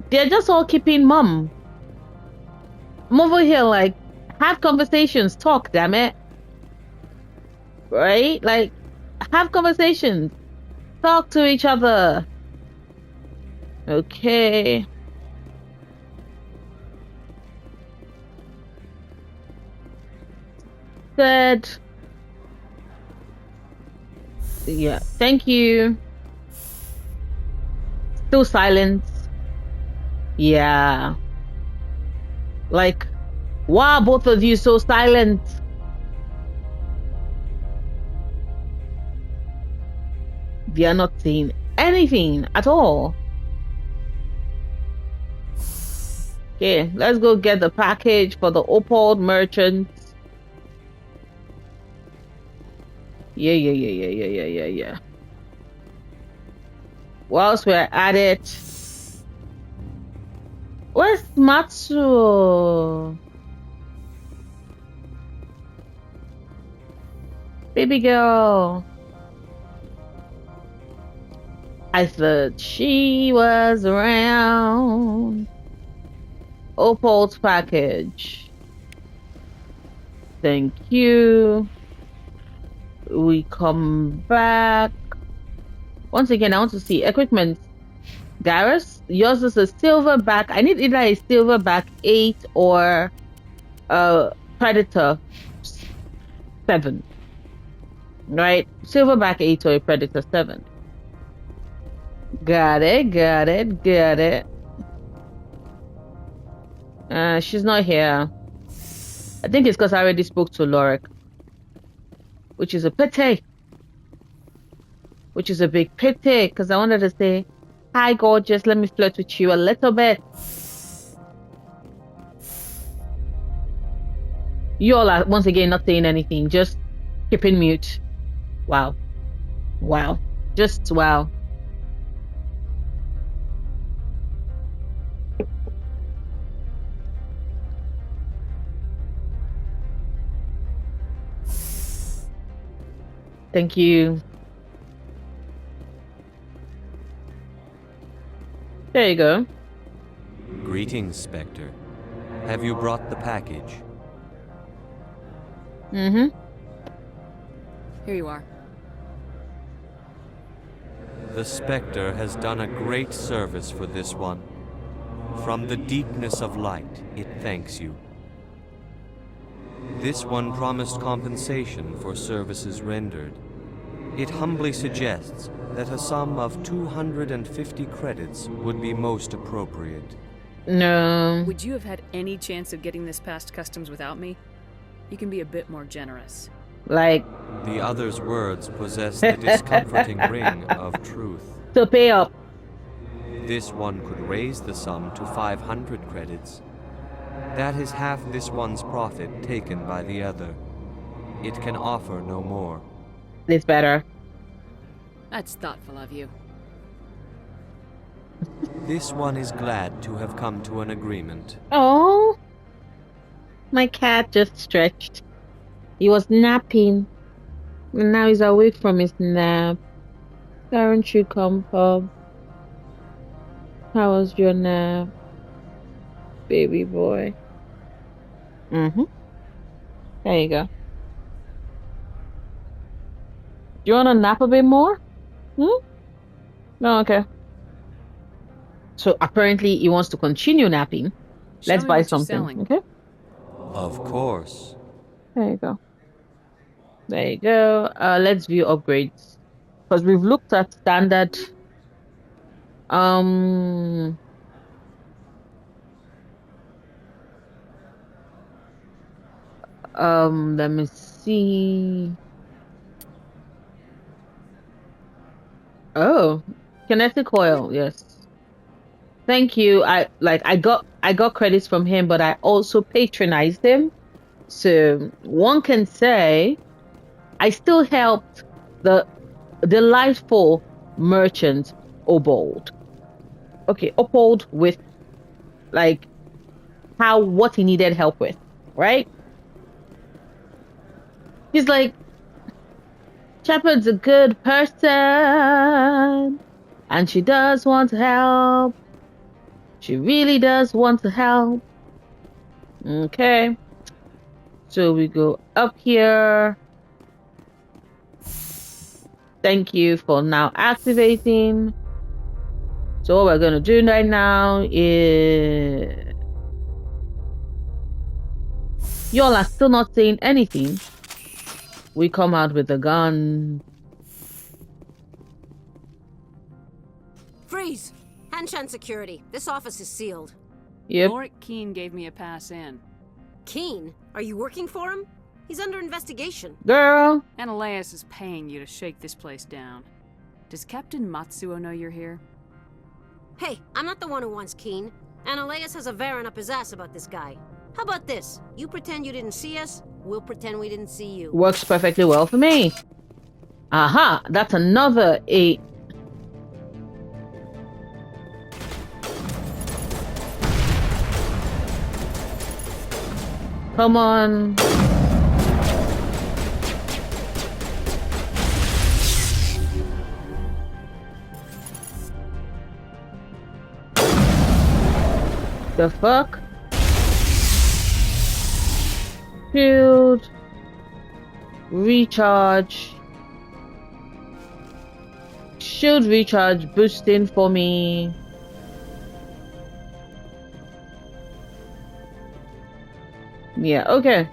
they're just all keeping mum. I'm over here, like, have conversations, talk, damn it. Right? Like, have conversations. Talk to each other. Okay. Said. Yeah, thank you. Still silent. Yeah. Like, why are both of you so silent? They are not saying anything at all. Okay, let's go get the package for the Opal merchants. Yeah. Whilst we're at it, where's Matsuo? Baby girl. I thought she was around. Opal's package. Thank you. We come back. Once again, I want to see equipment. Garrus, yours is a silverback. I need either a silverback 8 or a Predator 7. Right? Silverback 8 or a Predator 7. Got it. She's not here. I think it's because I already spoke to Lorik. Which is a pity. Which is a big pity. Because I wanted to say, hi, gorgeous. Let me flirt with you a little bit. You all are, once again, not saying anything. Just keeping mute. Wow. Just wow. Thank you. There you go. Greetings, Spectre. Have you brought the package? Here you are. The Spectre has done a great service for this one. From the deepness of light, it thanks you. This one promised compensation for services rendered. It humbly suggests that a sum of 250 credits would be most appropriate. No. Would you have had any chance of getting this past customs without me? You can be a bit more generous. Like... The other's words possess the discomforting ring of truth. So pay up. This one could raise the sum to 500 credits. That is half this one's profit taken by the other. It can offer no more. It's better. That's thoughtful of you. This one is glad to have come to an agreement. Oh, my cat just stretched. He was napping, and now he's awake from his nap. Aren't you, Pub? How was your nap, baby boy? There you go. Do you want to nap a bit more? No, okay. So apparently he wants to continue napping. Let's buy something, okay? Of course. There you go. Let's view upgrades. Because we've looked at standard. Let me see. Oh, kinetic oil, yes. Thank you. I got credits from him, but I also patronized him. So one can say I still helped the delightful merchant Obold. Okay, Obold with what he needed help with, right? He's like, Shepard's a good person, and she does want to help. She really does want to help. Okay. So we go up here. Thank you for now activating. So what we're going to do right now is... Y'all are still not saying anything. We come out with a gun. Freeze! Hanshan security. This office is sealed. Yep. Lorik Keene gave me a pass in. Keene? Are you working for him? He's under investigation. Girl! Anoleis is paying you to shake this place down. Does Captain Matsuo know you're here? Hey, I'm not the one who wants Keene. Anoleis has a Varen up his ass about this guy. How about this? You pretend you didn't see us, we'll pretend we didn't see you. Works perfectly well for me. Aha! That's another 8. Come on. The fuck? Shield. Recharge. Shield recharge boosting for me. Yeah, okay.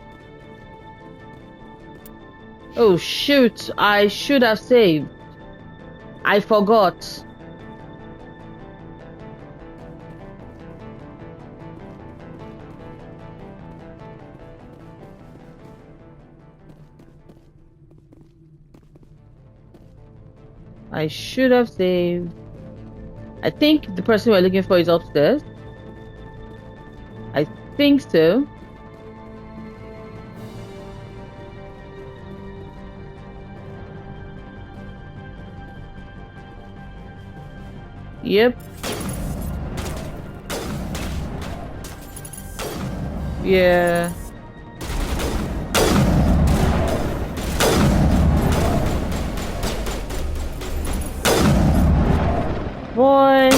Oh shoot, I should have saved. I forgot. I should have saved. I think the person we're looking for is upstairs. I think so. Yep. Yeah. Boy.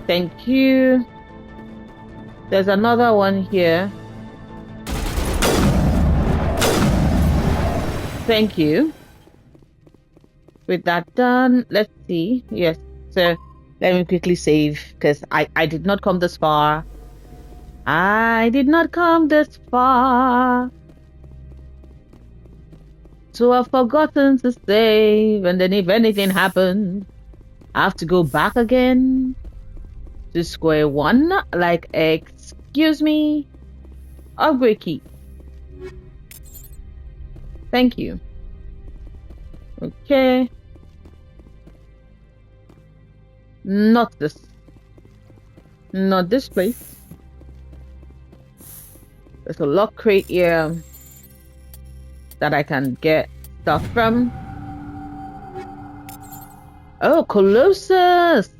Thank you. There's another one here. Thank you. With that done, let's see. Yes. So let me quickly save because I did not come this far. I did not come this far. So I've forgotten to save, and then if anything happens, I have to go back again to square one. Like, excuse me? Upgrade key. Thank you. Okay. Not this. Not this place. There's a lock crate here that I can get stuff from. Oh, Colossus!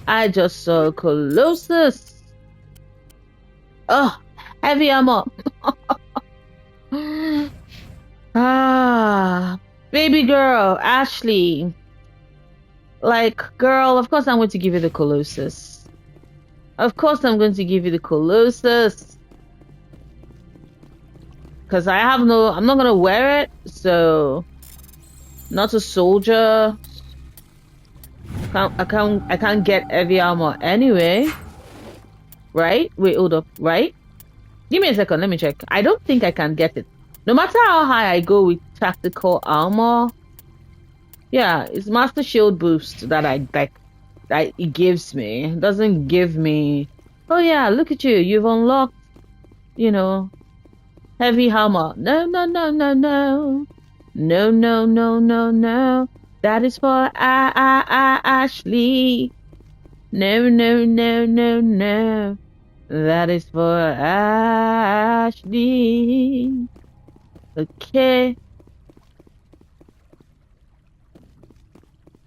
I just saw Colossus. Oh, heavy armor. Ah, baby girl, Ashley. Like, girl, of course I'm going to give you the Colossus. Of course I'm going to give you the Colossus. Because I'm not going to wear it, so... Not a soldier. I can't get heavy armor anyway. Right? Wait, hold up. Right? Give me a second, let me check. I don't think I can get it. No matter how high I go with tactical armor. Yeah, it's Master Shield boost that that it gives me. It doesn't give me, oh yeah, look at you. You've unlocked, you know, heavy hammer. No, no, no, no, no. No, no, no, no, no. That is for Ashley. No, no, no, no, no. That is for Ashley. Okay.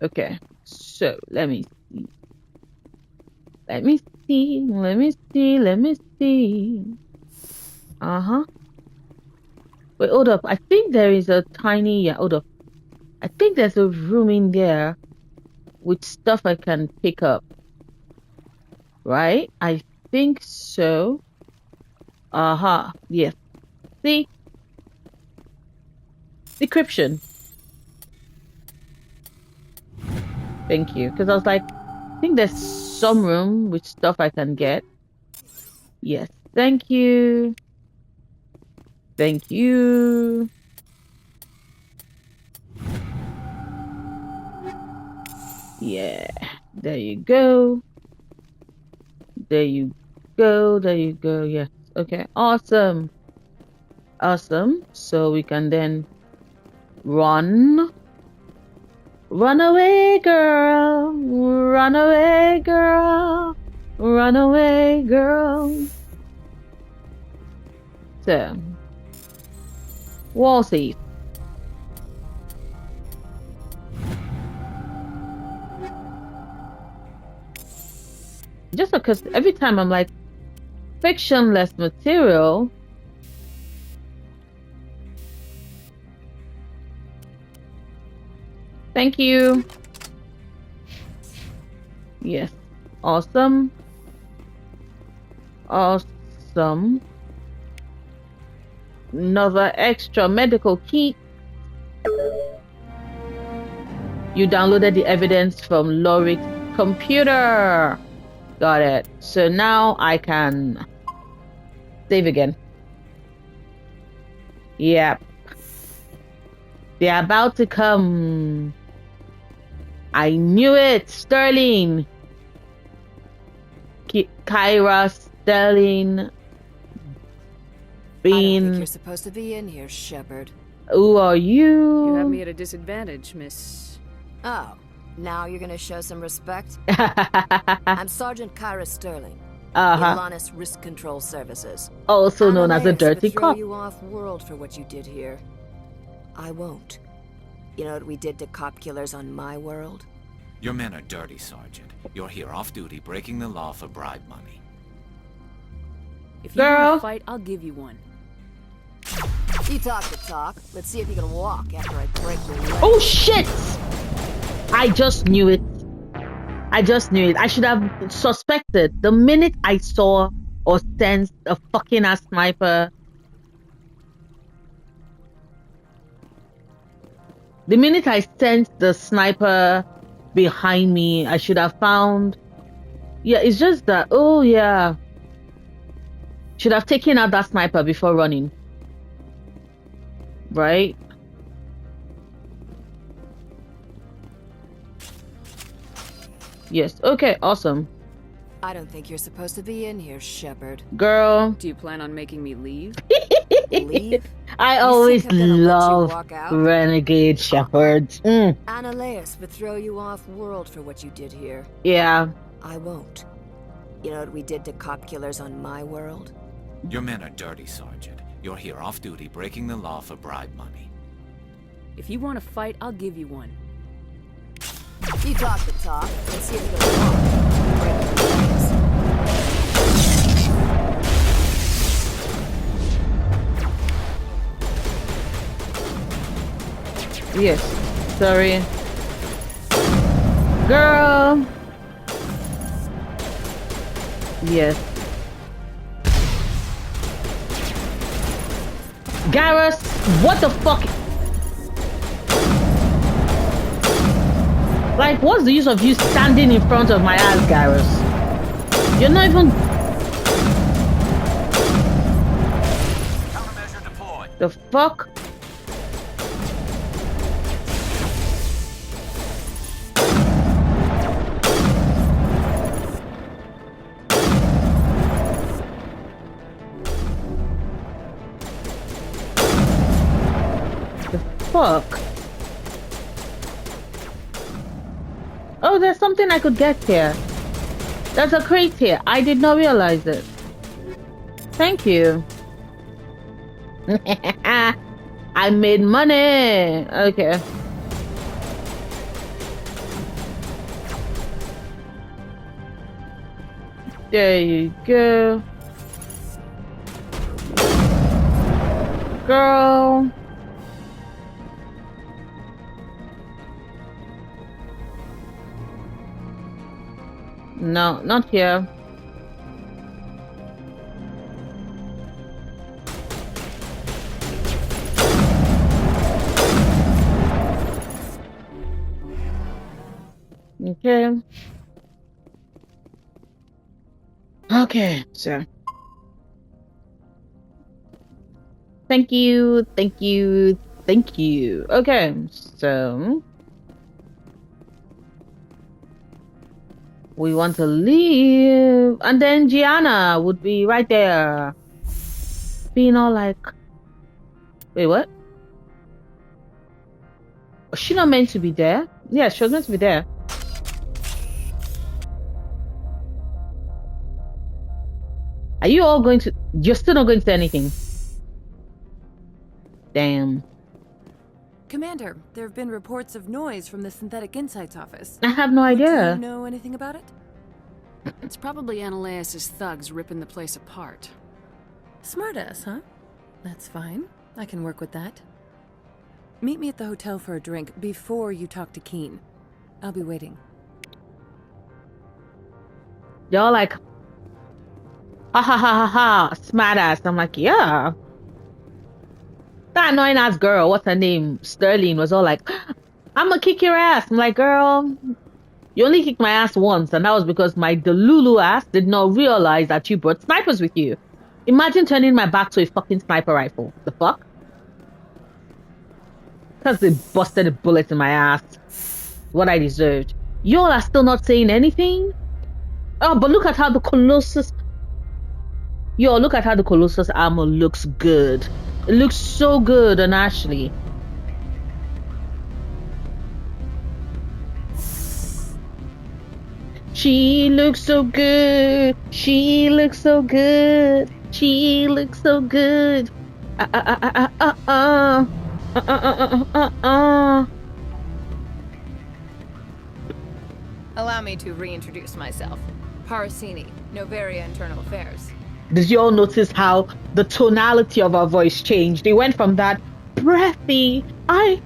Okay. So, let me see. Let me see. Let me see. Let me see. Uh-huh. Wait, hold up. I think there is a tiny... Yeah, hold up. I think there's a room in there with stuff I can pick up. Right? I think so. Uh-huh. Yes. See? Decryption. Thank you. Because I was like, I think there's some room with stuff I can get. Yes. Thank you. Thank you. Yeah. There you go. There you go. There you go. Yes. Okay. Awesome. Awesome. So we can then run. Run away, girl. Run away, girl. Run away, girl. So, wall safe. Just because every time I'm like, fictionless material. Thank you. Yes. Awesome. Awesome. Another extra medical kit. You downloaded the evidence from Lorik's computer. Got it. So now I can save again. Yep. They're about to come. I knew it. Sterling. Kyra, Sterling. I don't think Bean. you're supposed to be in here, Shepard. Who are you? You have me at a disadvantage, Miss... Oh, now you're gonna show some respect? I'm Sergeant Kyra Sterling. Anoleis Risk Control Services. Also known as a Anoleis dirty would throw cop. you off world for what you did here. I won't. You know what we did to cop killers on my world? Your men are dirty, Sergeant. You're here off duty, breaking the law for bribe money. If you want to fight, I'll give you one. You talk the talk. Let's see if you can walk after I break your leg. Oh shit! I just knew it. I just knew it. I should have suspected the minute I saw or sensed a fucking ass sniper. The minute I sensed the sniper behind me, I should have found. Yeah, it's just that. Oh yeah. Should have taken out that sniper before running. Right? Yes. Okay, awesome. I don't think you're supposed to be in here, Shepard. Girl. Do you plan on making me leave? Leave? I always love renegade shepherds. Anoleis would throw you off world for what you did here. Yeah. I won't. You know what we did to cop killers on my world? Your men are dirty, Sergeant. You're here off duty, breaking the law for bribe money. If you want to fight, I'll give you one. You talk the talk. Let's see if you can walk. Break your legs. Yes. Sorry. Girl. Yes. Garrus, what the fuck? Like, what's the use of you standing in front of my ass, Garrus? You're not even... Countermeasure deployed. The fuck? Fuck. Oh, there's something I could get here. There's a crate here. I did not realize it. Thank you. I made money. Okay. There you go. Girl. No, not here. Okay. Okay, so. Thank you, thank you, thank you. Okay, so. We want to leave. And then Gianna would be right there. Being all like... Wait, what? Was she not meant to be there? Yeah, she was meant to be there. Are you all going to... You're still not going to say anything. Damn. Commander, there have been reports of noise from the Synthetic Insights office. I have no idea. Do you know anything about it? It's probably Anoleis' thugs ripping the place apart. Smartass, huh? That's fine. I can work with that. Meet me at the hotel for a drink before you talk to Keen. I'll be waiting. They're all like, ha ha ha ha ha, smart ass. I'm like, yeah. That annoying ass girl, what's her name? Sterling was all like, I'm gonna kick your ass. I'm like, girl, you only kicked my ass once, and that was because my Delulu ass did not realize that you brought snipers with you. Imagine turning my back to a fucking sniper rifle. The fuck? Because they busted a bullet in my ass. What I deserved. Y'all are still not saying anything? Oh, but look at how the Colossus... Yo, look at how the Colossus armor looks good. It looks so good on Ashley. She looks so good. She looks so good. She looks so good. Allow me to reintroduce myself. Parasini, Noveria Internal Affairs. Did you all notice how the tonality of our voice changed? It went from that breathy, I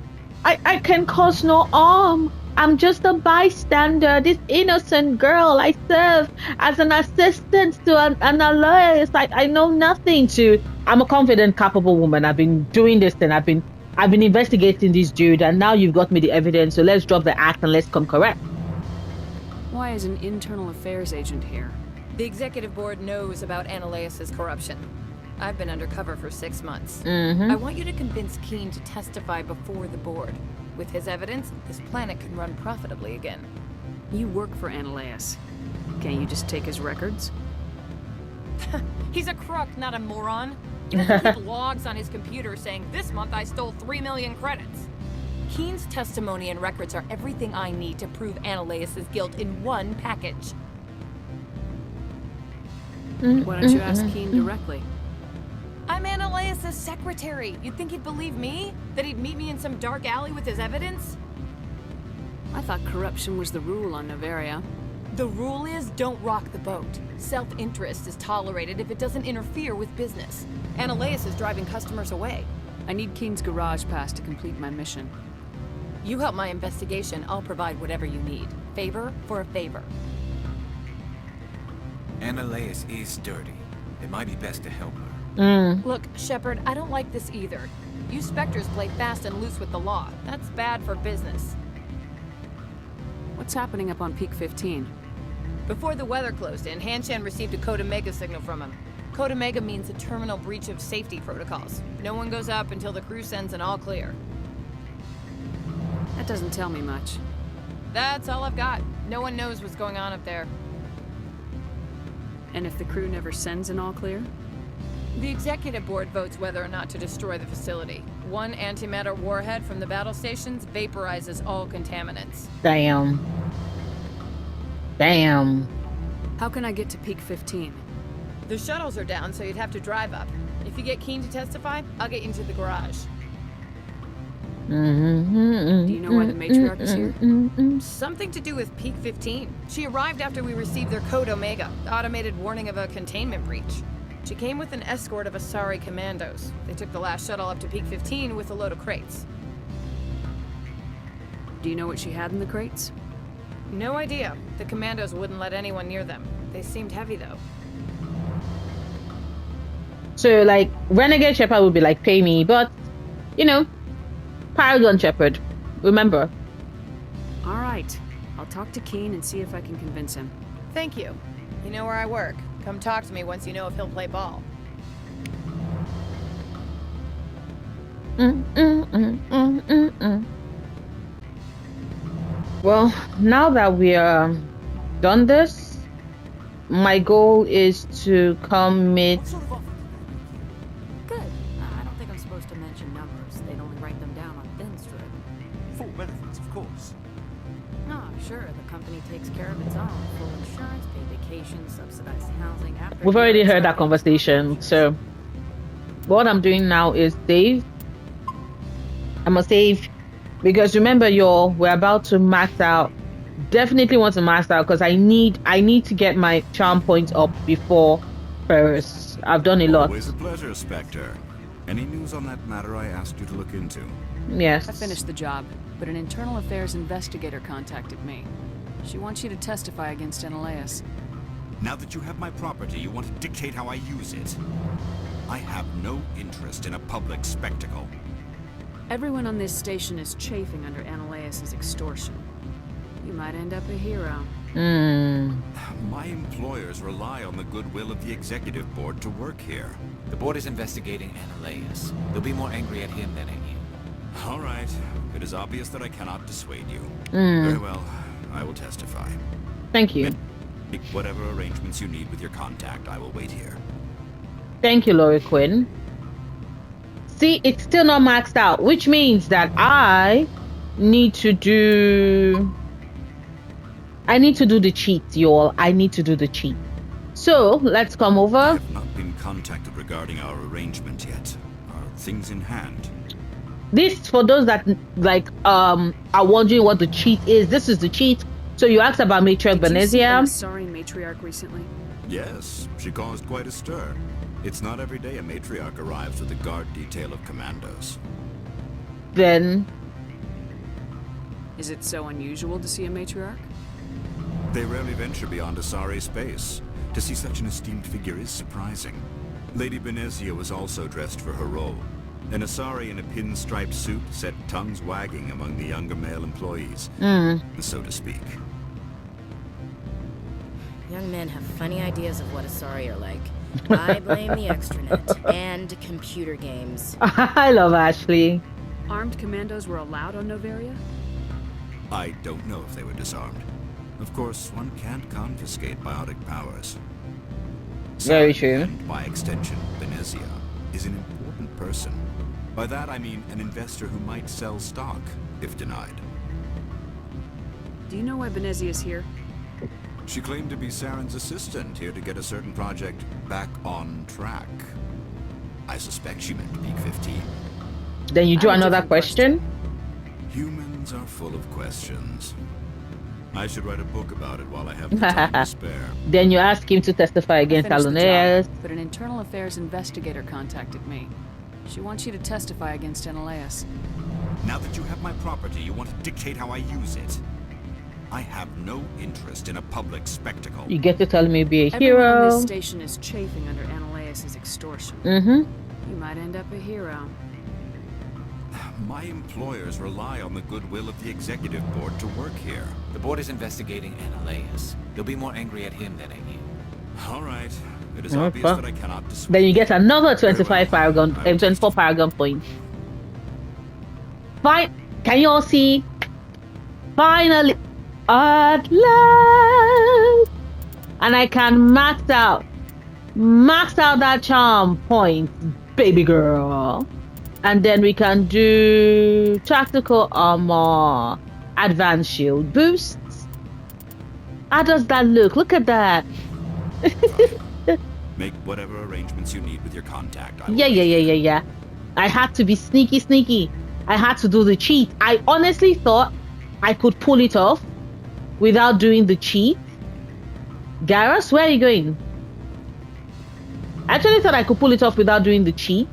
can cause no harm. I'm just a bystander, this innocent girl I serve as an assistant to an Anoleis. I know nothing to. I'm a confident, capable woman. I've been doing this and I've been investigating this dude, and now you've got me the evidence, so let's drop the act and let's come correct. Why is an internal affairs agent here? The executive board knows about Anoleis' corruption. I've been undercover for 6 months. I want you to convince Keen to testify before the board. With his evidence, this planet can run profitably again. You work for Anoleis. Can't you just take his records? He's a crook, not a moron. He doesn't keep logs on his computer saying, this month I stole 3 million credits. Keen's testimony and records are everything I need to prove Anoleis' guilt in one package. Why don't you ask Keen directly? I'm Anoleis' secretary. You'd think he'd believe me? That he'd meet me in some dark alley with his evidence? I thought corruption was the rule on Noveria. The rule is don't rock the boat. Self-interest is tolerated if it doesn't interfere with business. Anoleis is driving customers away. I need Keen's garage pass to complete my mission. You help my investigation, I'll provide whatever you need. Favor for a favor. Anoleis is dirty. It might be best to help her. Look, Shepard, I don't like this either. You Spectres play fast and loose with the law. That's bad for business. What's happening up on Peak 15? Before the weather closed in, Hanshan received a Code Omega signal from him. Code Omega means a terminal breach of safety protocols. No one goes up until the crew sends an all clear. That doesn't tell me much. That's all I've got. No one knows what's going on up there. And if the crew never sends an all clear? The executive board votes whether or not to destroy the facility. One antimatter warhead from the battle stations vaporizes all contaminants. Damn. Damn. How can I get to Peak 15? The shuttles are down, so you'd have to drive up. If you get Keen to testify, I'll get you into the garage. Do you know why the matriarch is here? Something to do with Peak 15. She arrived after we received their Code Omega, automated warning of a containment breach. She came with an escort of Asari commandos. They took the last shuttle up to Peak 15 with a load of crates. Do you know what she had in the crates? No idea. The commandos wouldn't let anyone near them. They seemed heavy, though. So, like, Renegade Shepard would be like, pay me, but, you know, Paragon Shepard. Remember. Alright. I'll talk to Keen and see if I can convince him. Thank you. You know where I work. Come talk to me once you know if he'll play ball. Well, now that we are done this, my goal is to come meet... Good. I don't think I'm supposed to mention numbers. They'd only write them down on thin strip. Full benefits, of course. Oh, sure. The company takes care of its own. Full insurance, paid vacation, subsidized housing. After We've already heard that conversation, so what I'm doing now is save. I'm gonna save because remember, y'all, we're about to max out. Definitely want to max out because I need to get my charm points up before Ferris. I've done a lot. Always a pleasure, Spectre. Any news on that matter I asked you to look into? Yes. I finished the job, but an internal affairs investigator contacted me. She wants you to testify against Anoleis. Now that you have my property, you want to dictate how I use it. I have no interest in a public spectacle. Everyone on this station is chafing under Anoleis' extortion. You might end up a hero. My employers rely on the goodwill of the executive board to work here. The board is investigating Anoleis. They'll be more angry at him than at you. All right. It is obvious that I cannot dissuade you. Very well. I will testify. Thank you. Make whatever arrangements you need with your contact. I will wait here. Thank you, Laurie Quinn. See, it's still not maxed out, which means that I need to do the cheats, y'all. I need to do the cheat. So let's come over. I have not been contacted regarding our arrangement yet. Are things in hand? This, for those that are wondering what the cheat is, this is the cheat. So you asked about Matriarch Venezia. Sorry, Matriarch recently. Yes, she caused quite a stir. It's not every day a matriarch arrives with a guard detail of commandos. Then... Is it so unusual to see a matriarch? They rarely venture beyond Asari space. To see such an esteemed figure is surprising. Lady Venezia was also dressed for her role. An Asari in a pinstriped suit set tongues wagging among the younger male employees, so to speak. Young men have funny ideas of what Asari are like. I blame the extranet and computer games. I love Ashley. Armed commandos were allowed on Noveria? I don't know if they were disarmed. Of course, one can't confiscate biotic powers. Very true. And by extension, Venezia is an important person. By that I mean an investor who might sell stock, if denied. Do you know why Venezia's here? She claimed to be Saren's assistant, here to get a certain project back on track. I suspect she meant Peak 15. Then you do another question? Humans are full of questions. I should write a book about it while I have the time to spare. Then you ask him to testify against Anoleis. But an internal affairs investigator contacted me. She wants you to testify against Anoleis. Now that you have my property, you want to dictate how I use it. I have no interest in a public spectacle. You get to tell me be a Everyone hero. on this station is chafing under Anoleis' extortion. You might end up a hero. My employers rely on the goodwill of the executive board to work here. The board is investigating Anoleis. They'll be more angry at him than at you. All right. It is obvious that I cannot dissuade. Then you get another 25 Paragon, 24 Paragon points. Fine. Can you all see? Finally, at last, and I can max out that charm point, baby girl. And then we can do tactical armor, advanced shield boosts. How does that look? Look at that. Make whatever arrangements you need with your contact. Yeah. I had to be sneaky. I had to do the cheat. I honestly thought I could pull it off without doing the cheat. Garrus, where are you going? I actually thought I could pull it off without doing the cheat.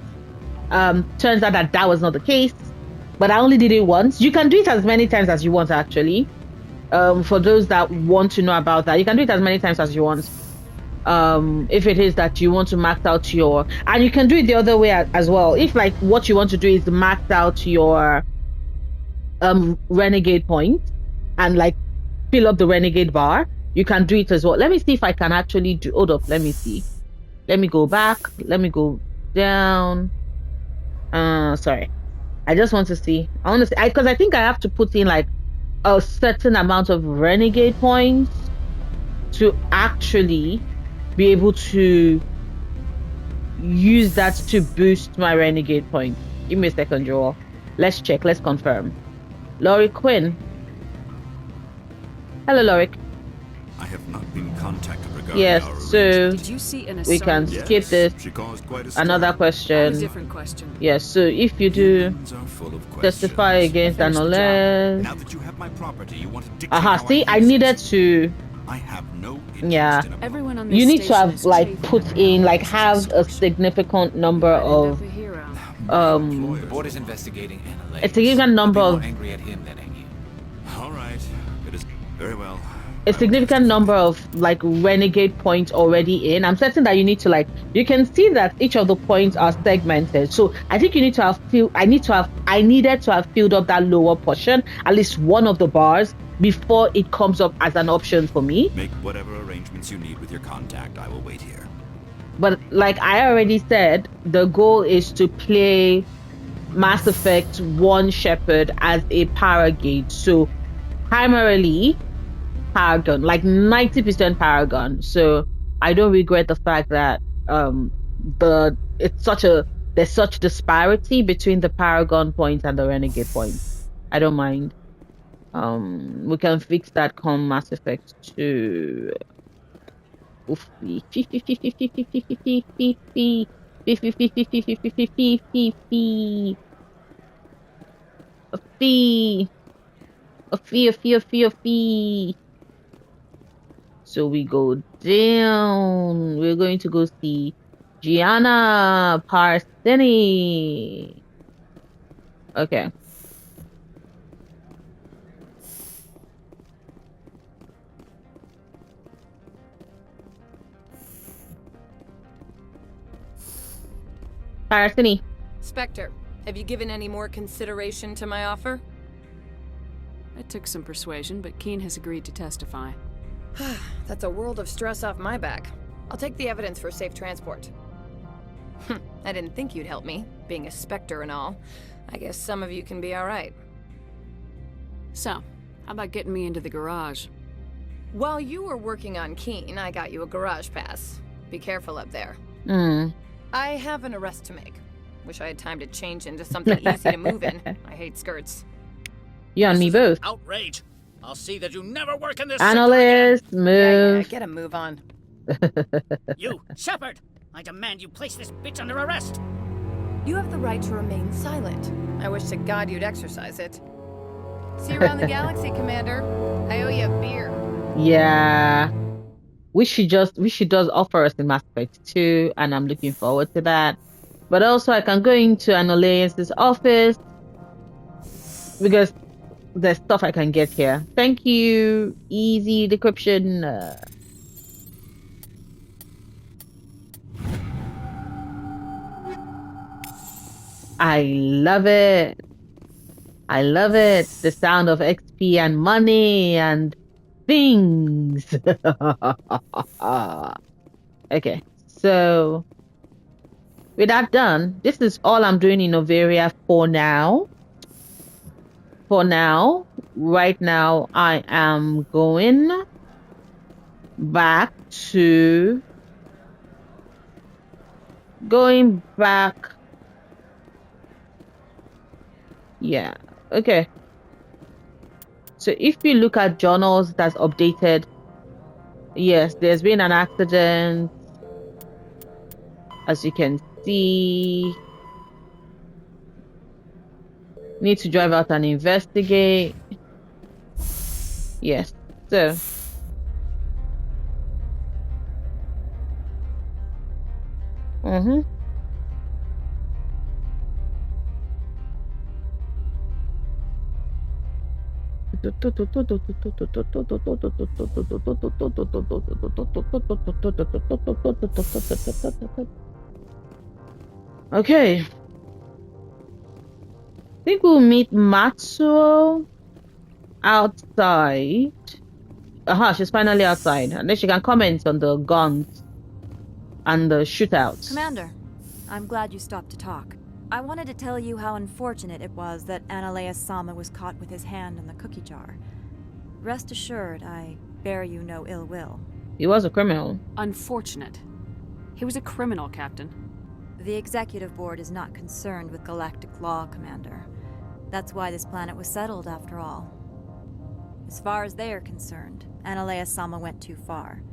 Turns out that was not the case, but I only did it once. You can do it as many times as you want, actually. For those that want to know about that, you can do it as many times as you want. If it is that you want to max out your, and you can do it the other way as well. If like what you want to do is max out your renegade point and like fill up the renegade bar, you can do it as well. Let me see if I can actually do. Hold up, let me see. Let me go back. Let me go down. Sorry, I just want to see. I want to see because I think I have to put in like a certain amount of renegade points to actually be able to use that to boost my renegade point. Give me a second, Joel. Let's check. Let's confirm. Laurie Quinn. Hello, Laurie. I have not been contacted regarding yes, our so Did you see an we can skip this. She caused quite a Another question. A different question. Yes, so if you do testify against Anoleis. Now that you have my property, you want to dictate see, I needed to. I have no yeah. Everyone on this you need to station have like put in like have a significant number of The board is investigating Anoleis. a significant number of angry at him than at you. All right. It is very well. a significant number of like renegade points already in. I'm certain that you need to you can see that each of the points are segmented. So I think you need to have I needed to have filled up that lower portion, at least one of the bars, before it comes up as an option for me. Make whatever arrangements you need with your contact. I will wait here. But like I already said, the goal is to play Mass Effect 1 Shepard as a Paragate. So primarily Paragon, like 90% Paragon. So I don't regret the fact that there's such disparity between the Paragon points and the Renegade points. I don't mind. We can fix that come Mass Effect 2. Oofy. Fee, fee, fee, fee, fee, fee, fee, fee, fee, fee, fee. Fee, fee, fee, fee, fee, fee, fee, fee, fee, fee, fee. A fee. A fee, a fee, a fee, a fee. So we go down. We're going to go see Gianna Parsini. Okay. Parsini. Spectre, have you given any more consideration to my offer? It took some persuasion, but Keen has agreed to testify. That's a world of stress off my back. I'll take the evidence for safe transport. I didn't think you'd help me, being a Spectre and all. I guess some of you can be alright. So, how about getting me into the garage? While you were working on Keen, I got you a garage pass. Be careful up there. I have an arrest to make. Wish I had time to change into something easy to move in. I hate skirts. You and me both. Outrage! I'll see that you never work in this. Anoleis, move. Yeah, get a move on. You, Shepard! I demand you place this bitch under arrest. You have the right to remain silent. I wish to God you'd exercise it. See you around the galaxy, Commander. I owe you a beer. Yeah. Which she does offer us in Mass Effect 2, and I'm looking forward to that. But also I can go into Anoleis' office because there's stuff I can get here. Thank you. Easy decryption. I love it. I love it. The sound of XP and money and things. Okay, so with that done, this is all I'm doing in Noveria for now. Right now, I am going back. Yeah, okay. So if you look at journals that's updated, yes, there's been an accident. As you can see, need to drive out and investigate. Yes, so okay. I think we'll meet Matsuo outside. She's finally outside. And then she can comment on the guns and the shootouts. Commander, I'm glad you stopped to talk. I wanted to tell you how unfortunate it was that Anoleis Sama was caught with his hand in the cookie jar. Rest assured, I bear you no ill will. He was a criminal. Unfortunate. He was a criminal, Captain. The Executive Board is not concerned with galactic law, Commander. That's why this planet was settled, after all. As far as they are concerned, Anoleis Sama went too far.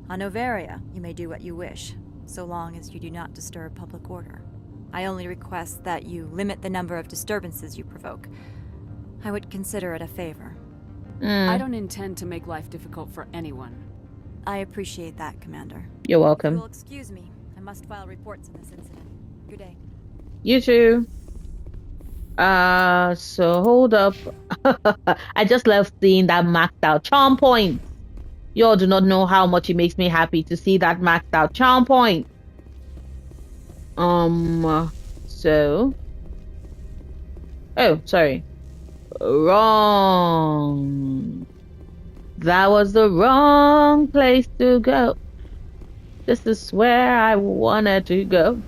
On Noveria, you may do what you wish, so long as you do not disturb public order. I only request that you limit the number of disturbances you provoke. I would consider it a favor. I don't intend to make life difficult for anyone. I appreciate that, Commander. You're welcome. You will excuse me. I must file reports on this incident. Good day. You too. So hold up. I just love seeing that maxed out charm points. Y'all do not know how much it makes me happy to see that maxed out charm point. So. Oh, sorry. Wrong. That was the wrong place to go. This is where I wanted to go.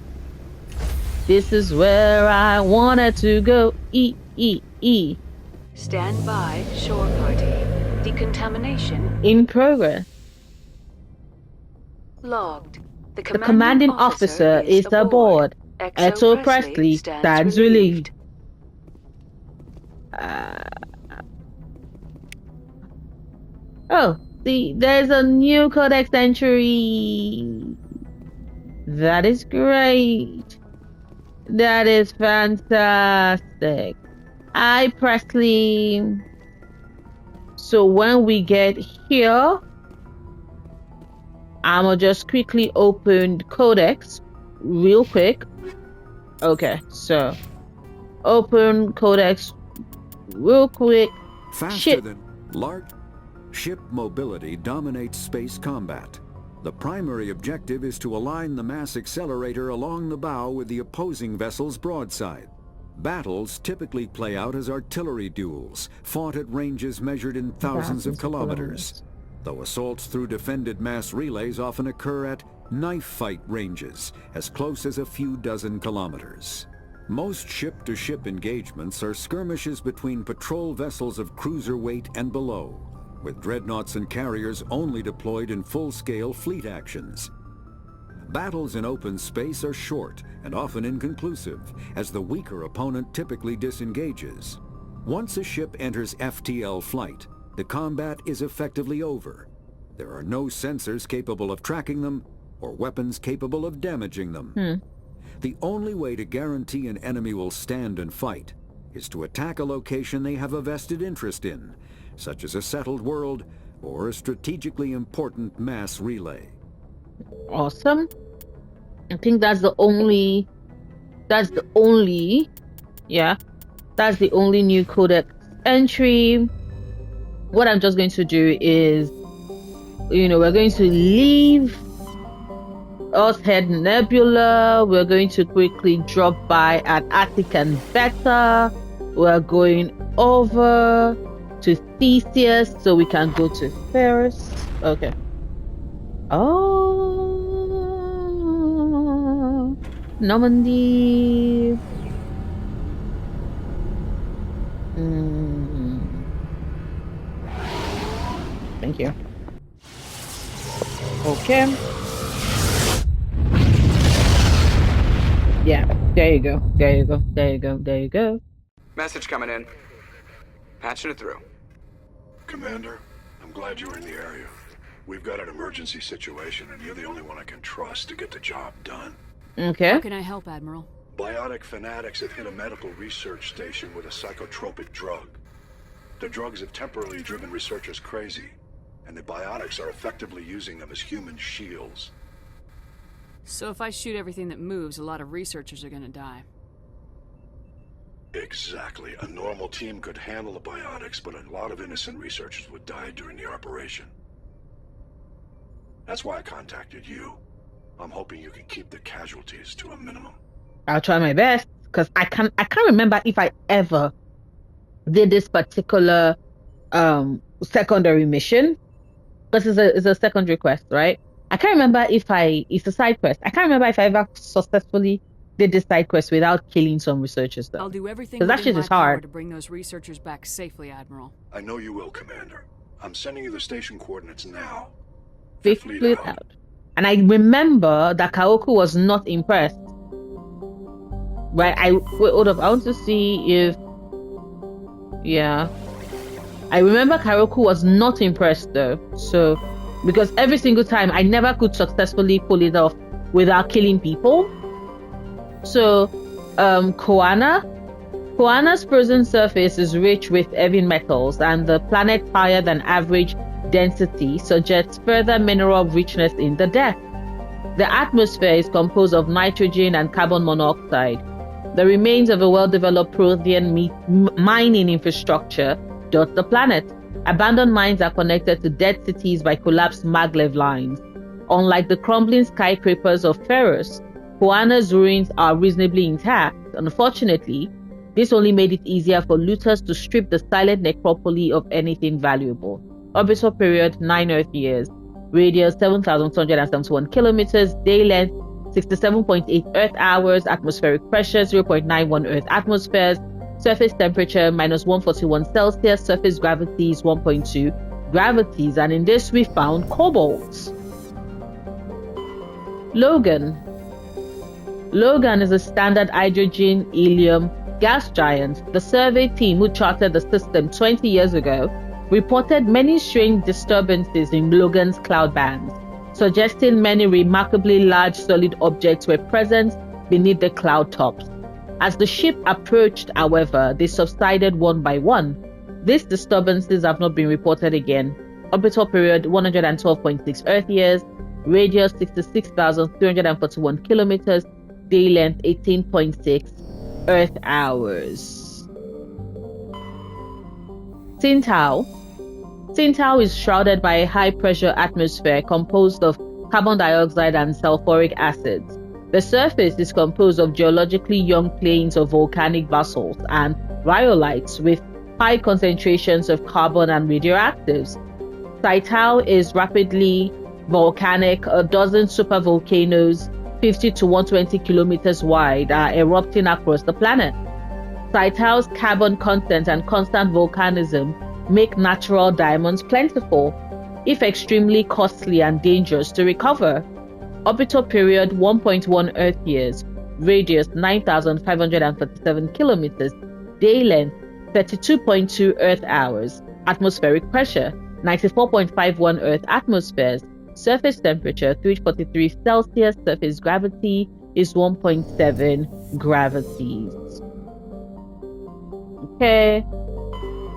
This is where I wanted to go. E. Stand by, shore party. Decontamination in progress. Logged. The commanding officer is aboard. Exo Presley stands relieved. Oh, see, there's a new codex entry. That is great. That is fantastic. Hi, Presley. So when we get here, I'ma just quickly open Codex real quick. Okay, so open Codex real quick. Faster than large ship mobility dominates space combat. The primary objective is to align the mass accelerator along the bow with the opposing vessel's broadside. Battles typically play out as artillery duels, fought at ranges measured in thousands of kilometers, though assaults through defended mass relays often occur at knife fight ranges, as close as a few dozen kilometers. Most ship-to-ship engagements are skirmishes between patrol vessels of cruiser weight and below, with dreadnoughts and carriers only deployed in full-scale fleet actions. Battles in open space are short and often inconclusive, as the weaker opponent typically disengages. Once a ship enters FTL flight, the combat is effectively over. There are no sensors capable of tracking them or weapons capable of damaging them. The only way to guarantee an enemy will stand and fight is to attack a location they have a vested interest in, such as a settled world or a strategically important mass relay. Awesome. I think that's the only new codex entry. What I'm just going to do is, we're going to leave Earthhead Nebula. We're going to quickly drop by at Attic and Beta. We're going over to Theseus so we can go to Ferris. Okay. Oh, Normandy. Thank you. Okay. Yeah, there you go. There you go. There you go. There you go. Message coming in. Patching it through. Commander, I'm glad you're in the area. We've got an emergency situation, and you're the only one I can trust to get the job done. Okay. How can I help, Admiral? Biotic fanatics have hit a medical research station with a psychotropic drug. The drugs have temporarily driven researchers crazy, and the biotics are effectively using them as human shields. So if I shoot everything that moves, a lot of researchers are gonna die. Exactly. A normal team could handle the biotics, but a lot of innocent researchers would die during the operation. That's why I contacted you. I'm hoping you can keep the casualties to a minimum. I'll try my best, because I can't remember if I ever did this particular secondary mission. Because it's a secondary quest, right? I can't remember if it's a side quest. I can't remember if I ever successfully did this side quest without killing some researchers, though. I'll do everything that shit within is my power hard to bring those researchers back safely, Admiral. I know you will, Commander. I'm sending you the station coordinates now. Fifth Fleet out. And I remember that Kaoku was not impressed. Right? Hold up. I want to see if... Yeah. I remember Kaoku was not impressed, though. So, because every single time, I never could successfully pull it off without killing people. So, Koana's frozen surface is rich with heavy metals, and the planet's higher than average density suggests further mineral richness in the depth. The atmosphere is composed of nitrogen and carbon monoxide. The remains of a well-developed Prothean mining infrastructure dot the planet. Abandoned mines are connected to dead cities by collapsed maglev lines. Unlike the crumbling skyscrapers of Ferrous, Huana's ruins are reasonably intact. Unfortunately, this only made it easier for looters to strip the silent necropole of anything valuable. Orbital period 9 Earth years. Radius 7,271 kilometers. Day length 67.8 Earth hours. Atmospheric pressure 0.91 Earth atmospheres. Surface temperature -141 Celsius. Surface gravity is 1.2 gravities. And in this we found cobalt. Logan. Logan is a standard hydrogen helium gas giant. The survey team who charted the system 20 years ago reported many strange disturbances in Logan's cloud bands, suggesting many remarkably large solid objects were present beneath the cloud tops. As the ship approached, however, they subsided one by one. These disturbances have not been reported again. Orbital period 112.6 Earth years. Radius 66,341 kilometers. Day length 18.6 Earth hours. Tsingtao. Tsingtao is shrouded by a high-pressure atmosphere composed of carbon dioxide and sulfuric acids. The surface is composed of geologically young plains of volcanic basalt and rhyolites with high concentrations of carbon and radioactives. Tsingtao is rapidly volcanic. A dozen supervolcanoes 50 to 120 kilometers wide are erupting across the planet. Tsingtao's carbon content and constant volcanism make natural diamonds plentiful, if extremely costly and dangerous to recover. Orbital period 1.1 Earth years. Radius 9,547 kilometers. Day length 32.2 Earth hours. Atmospheric pressure 94.51 Earth atmospheres. Surface temperature 343 Celsius. Surface gravity is 1.7 gravities. Okay.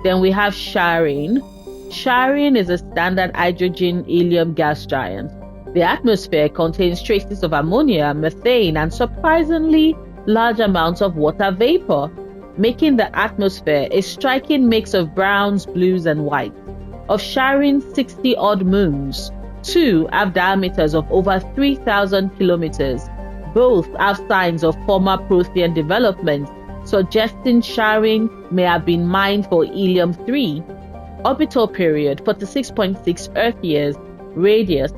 Then we have Charin. Charin is a standard hydrogen helium gas giant. The atmosphere contains traces of ammonia, methane, and surprisingly large amounts of water vapor, making the atmosphere a striking mix of browns, blues, and whites. Of Charin's 60-odd moons, 2 have diameters of over 3,000 kilometers. Both have signs of former Prothean development, suggesting Charin may have been mined for helium-3. Orbital period 46.6 Earth years. Radius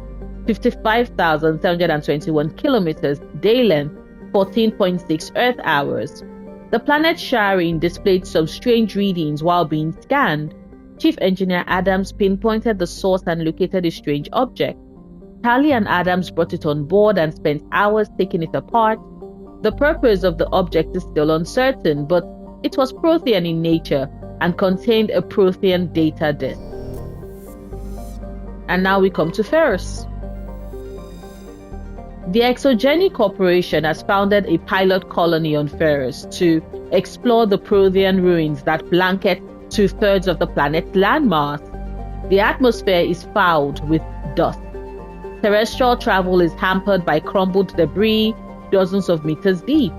55,721 kilometers. Day length 14.6 Earth hours. The planet Charin displayed some strange readings while being scanned. Chief Engineer Adams pinpointed the source and located a strange object. Tally and Adams brought it on board and spent hours taking it apart. The purpose of the object is still uncertain, but it was Prothean in nature and contained a Prothean data disk. And now we come to Ferrous. The Exogeny Corporation has founded a pilot colony on Ferrous to explore the Prothean ruins that blanket 2/3 of the planet's landmass. The atmosphere is fouled with dust. Terrestrial travel is hampered by crumbled debris dozens of meters deep.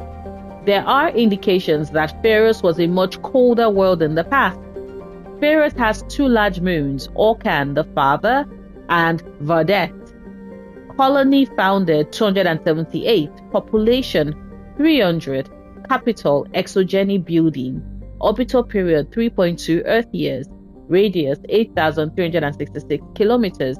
There are indications that Ferrous was a much colder world in the past. Ferrous has 2 large moons, Orcan the father and Vardet. Colony founded 278, population 300, capital Exogeny building. Orbital period 3.2 Earth years. Radius 8,366 kilometers.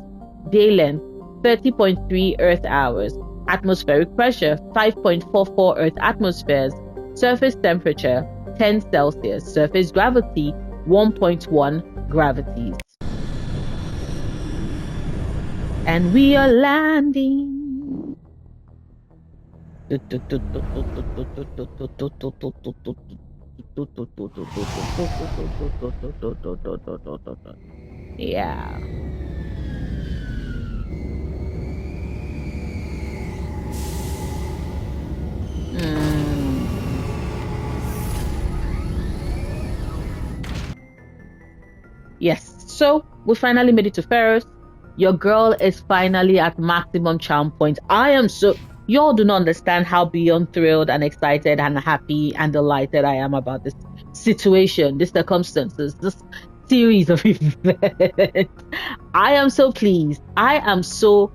Day length 30.3 Earth hours. Atmospheric pressure 5.44 Earth atmospheres. Surface temperature 10 Celsius. Surface gravity 1.1 gravities. And we are landing. Yeah. Yes, so we finally made it to Ferrous. Your girl is finally at maximum charm point. I am so... Y'all do not understand how beyond thrilled and excited and happy and delighted I am about this situation, these circumstances, this series of events. I am so pleased. I am so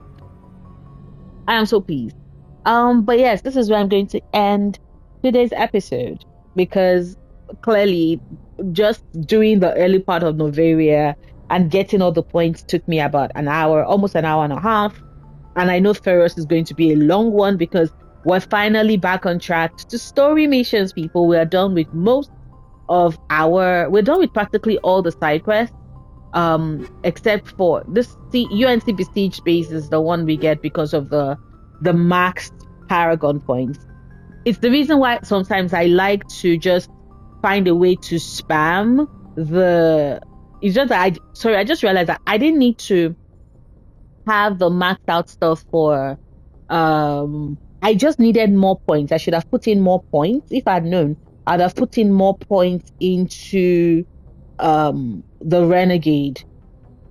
pleased. But yes, this is where I'm going to end today's episode, because clearly just doing the early part of Novaria and getting all the points took me about an hour, almost an hour and a half. And I know Ferris is going to be a long one, because we're finally back on track to story missions, people. We're done with we're done with practically all the side quests, except for this UNC Besiege base is the one we get because of the maxed Paragon points. It's the reason why sometimes I like to just find a way to spam the. It's just that I just realized that I didn't need to have the maxed out stuff for. I just needed more points. I should have put in more points. If I'd known, I'd have put in more points into the renegade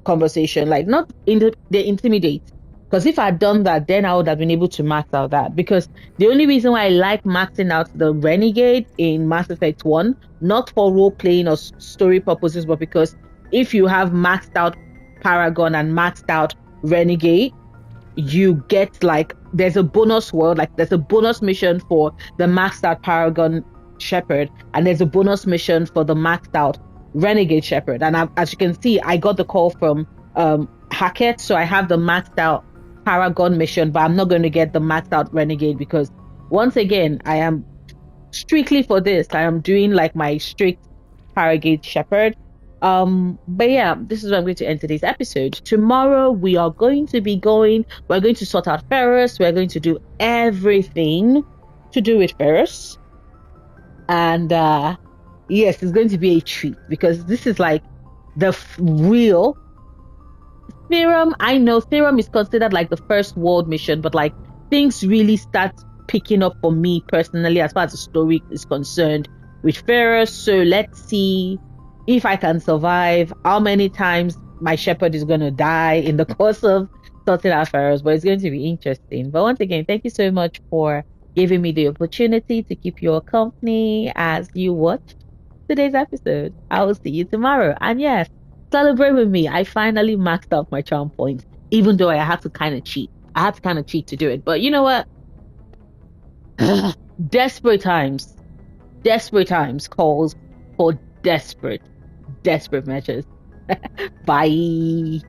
conversation, like not in the intimidate. Because if I'd done that, then I would have been able to max out that. Because the only reason why I like maxing out the renegade in Mass Effect 1, not for role playing or story purposes, but because if you have maxed out Paragon and maxed out renegade, you get like there's a bonus world, like there's a bonus mission for the maxed out Paragon Shepherd, and there's a bonus mission for the maxed out Renegade Shepherd. And as you can see, I got the call from Hackett, so I have the maxed out Paragon mission, but I'm not going to get the maxed out Renegade, because once again, I am strictly for this. I am doing like my strict Paragon Shepherd. But yeah, this is where I'm going to end today's episode. Tomorrow we're going to sort out Ferris. We're going to do everything to do with Ferris. And yes, it's going to be a treat, because this is like the real Therum. I know Therum is considered like the first world mission, but like things really start picking up for me personally as far as the story is concerned with Ferris. So let's see if I can survive, how many times my shepherd is going to die in the course of sorting out Ferris, but it's going to be interesting. But once again, thank you so much for giving me the opportunity to keep your company as you watched today's episode. I will see you tomorrow. And yes, celebrate with me. I finally maxed out my charm points, even though I had to kind of cheat. I had to kind of cheat to do it. But you know what? Desperate times calls for desperate measures. Bye.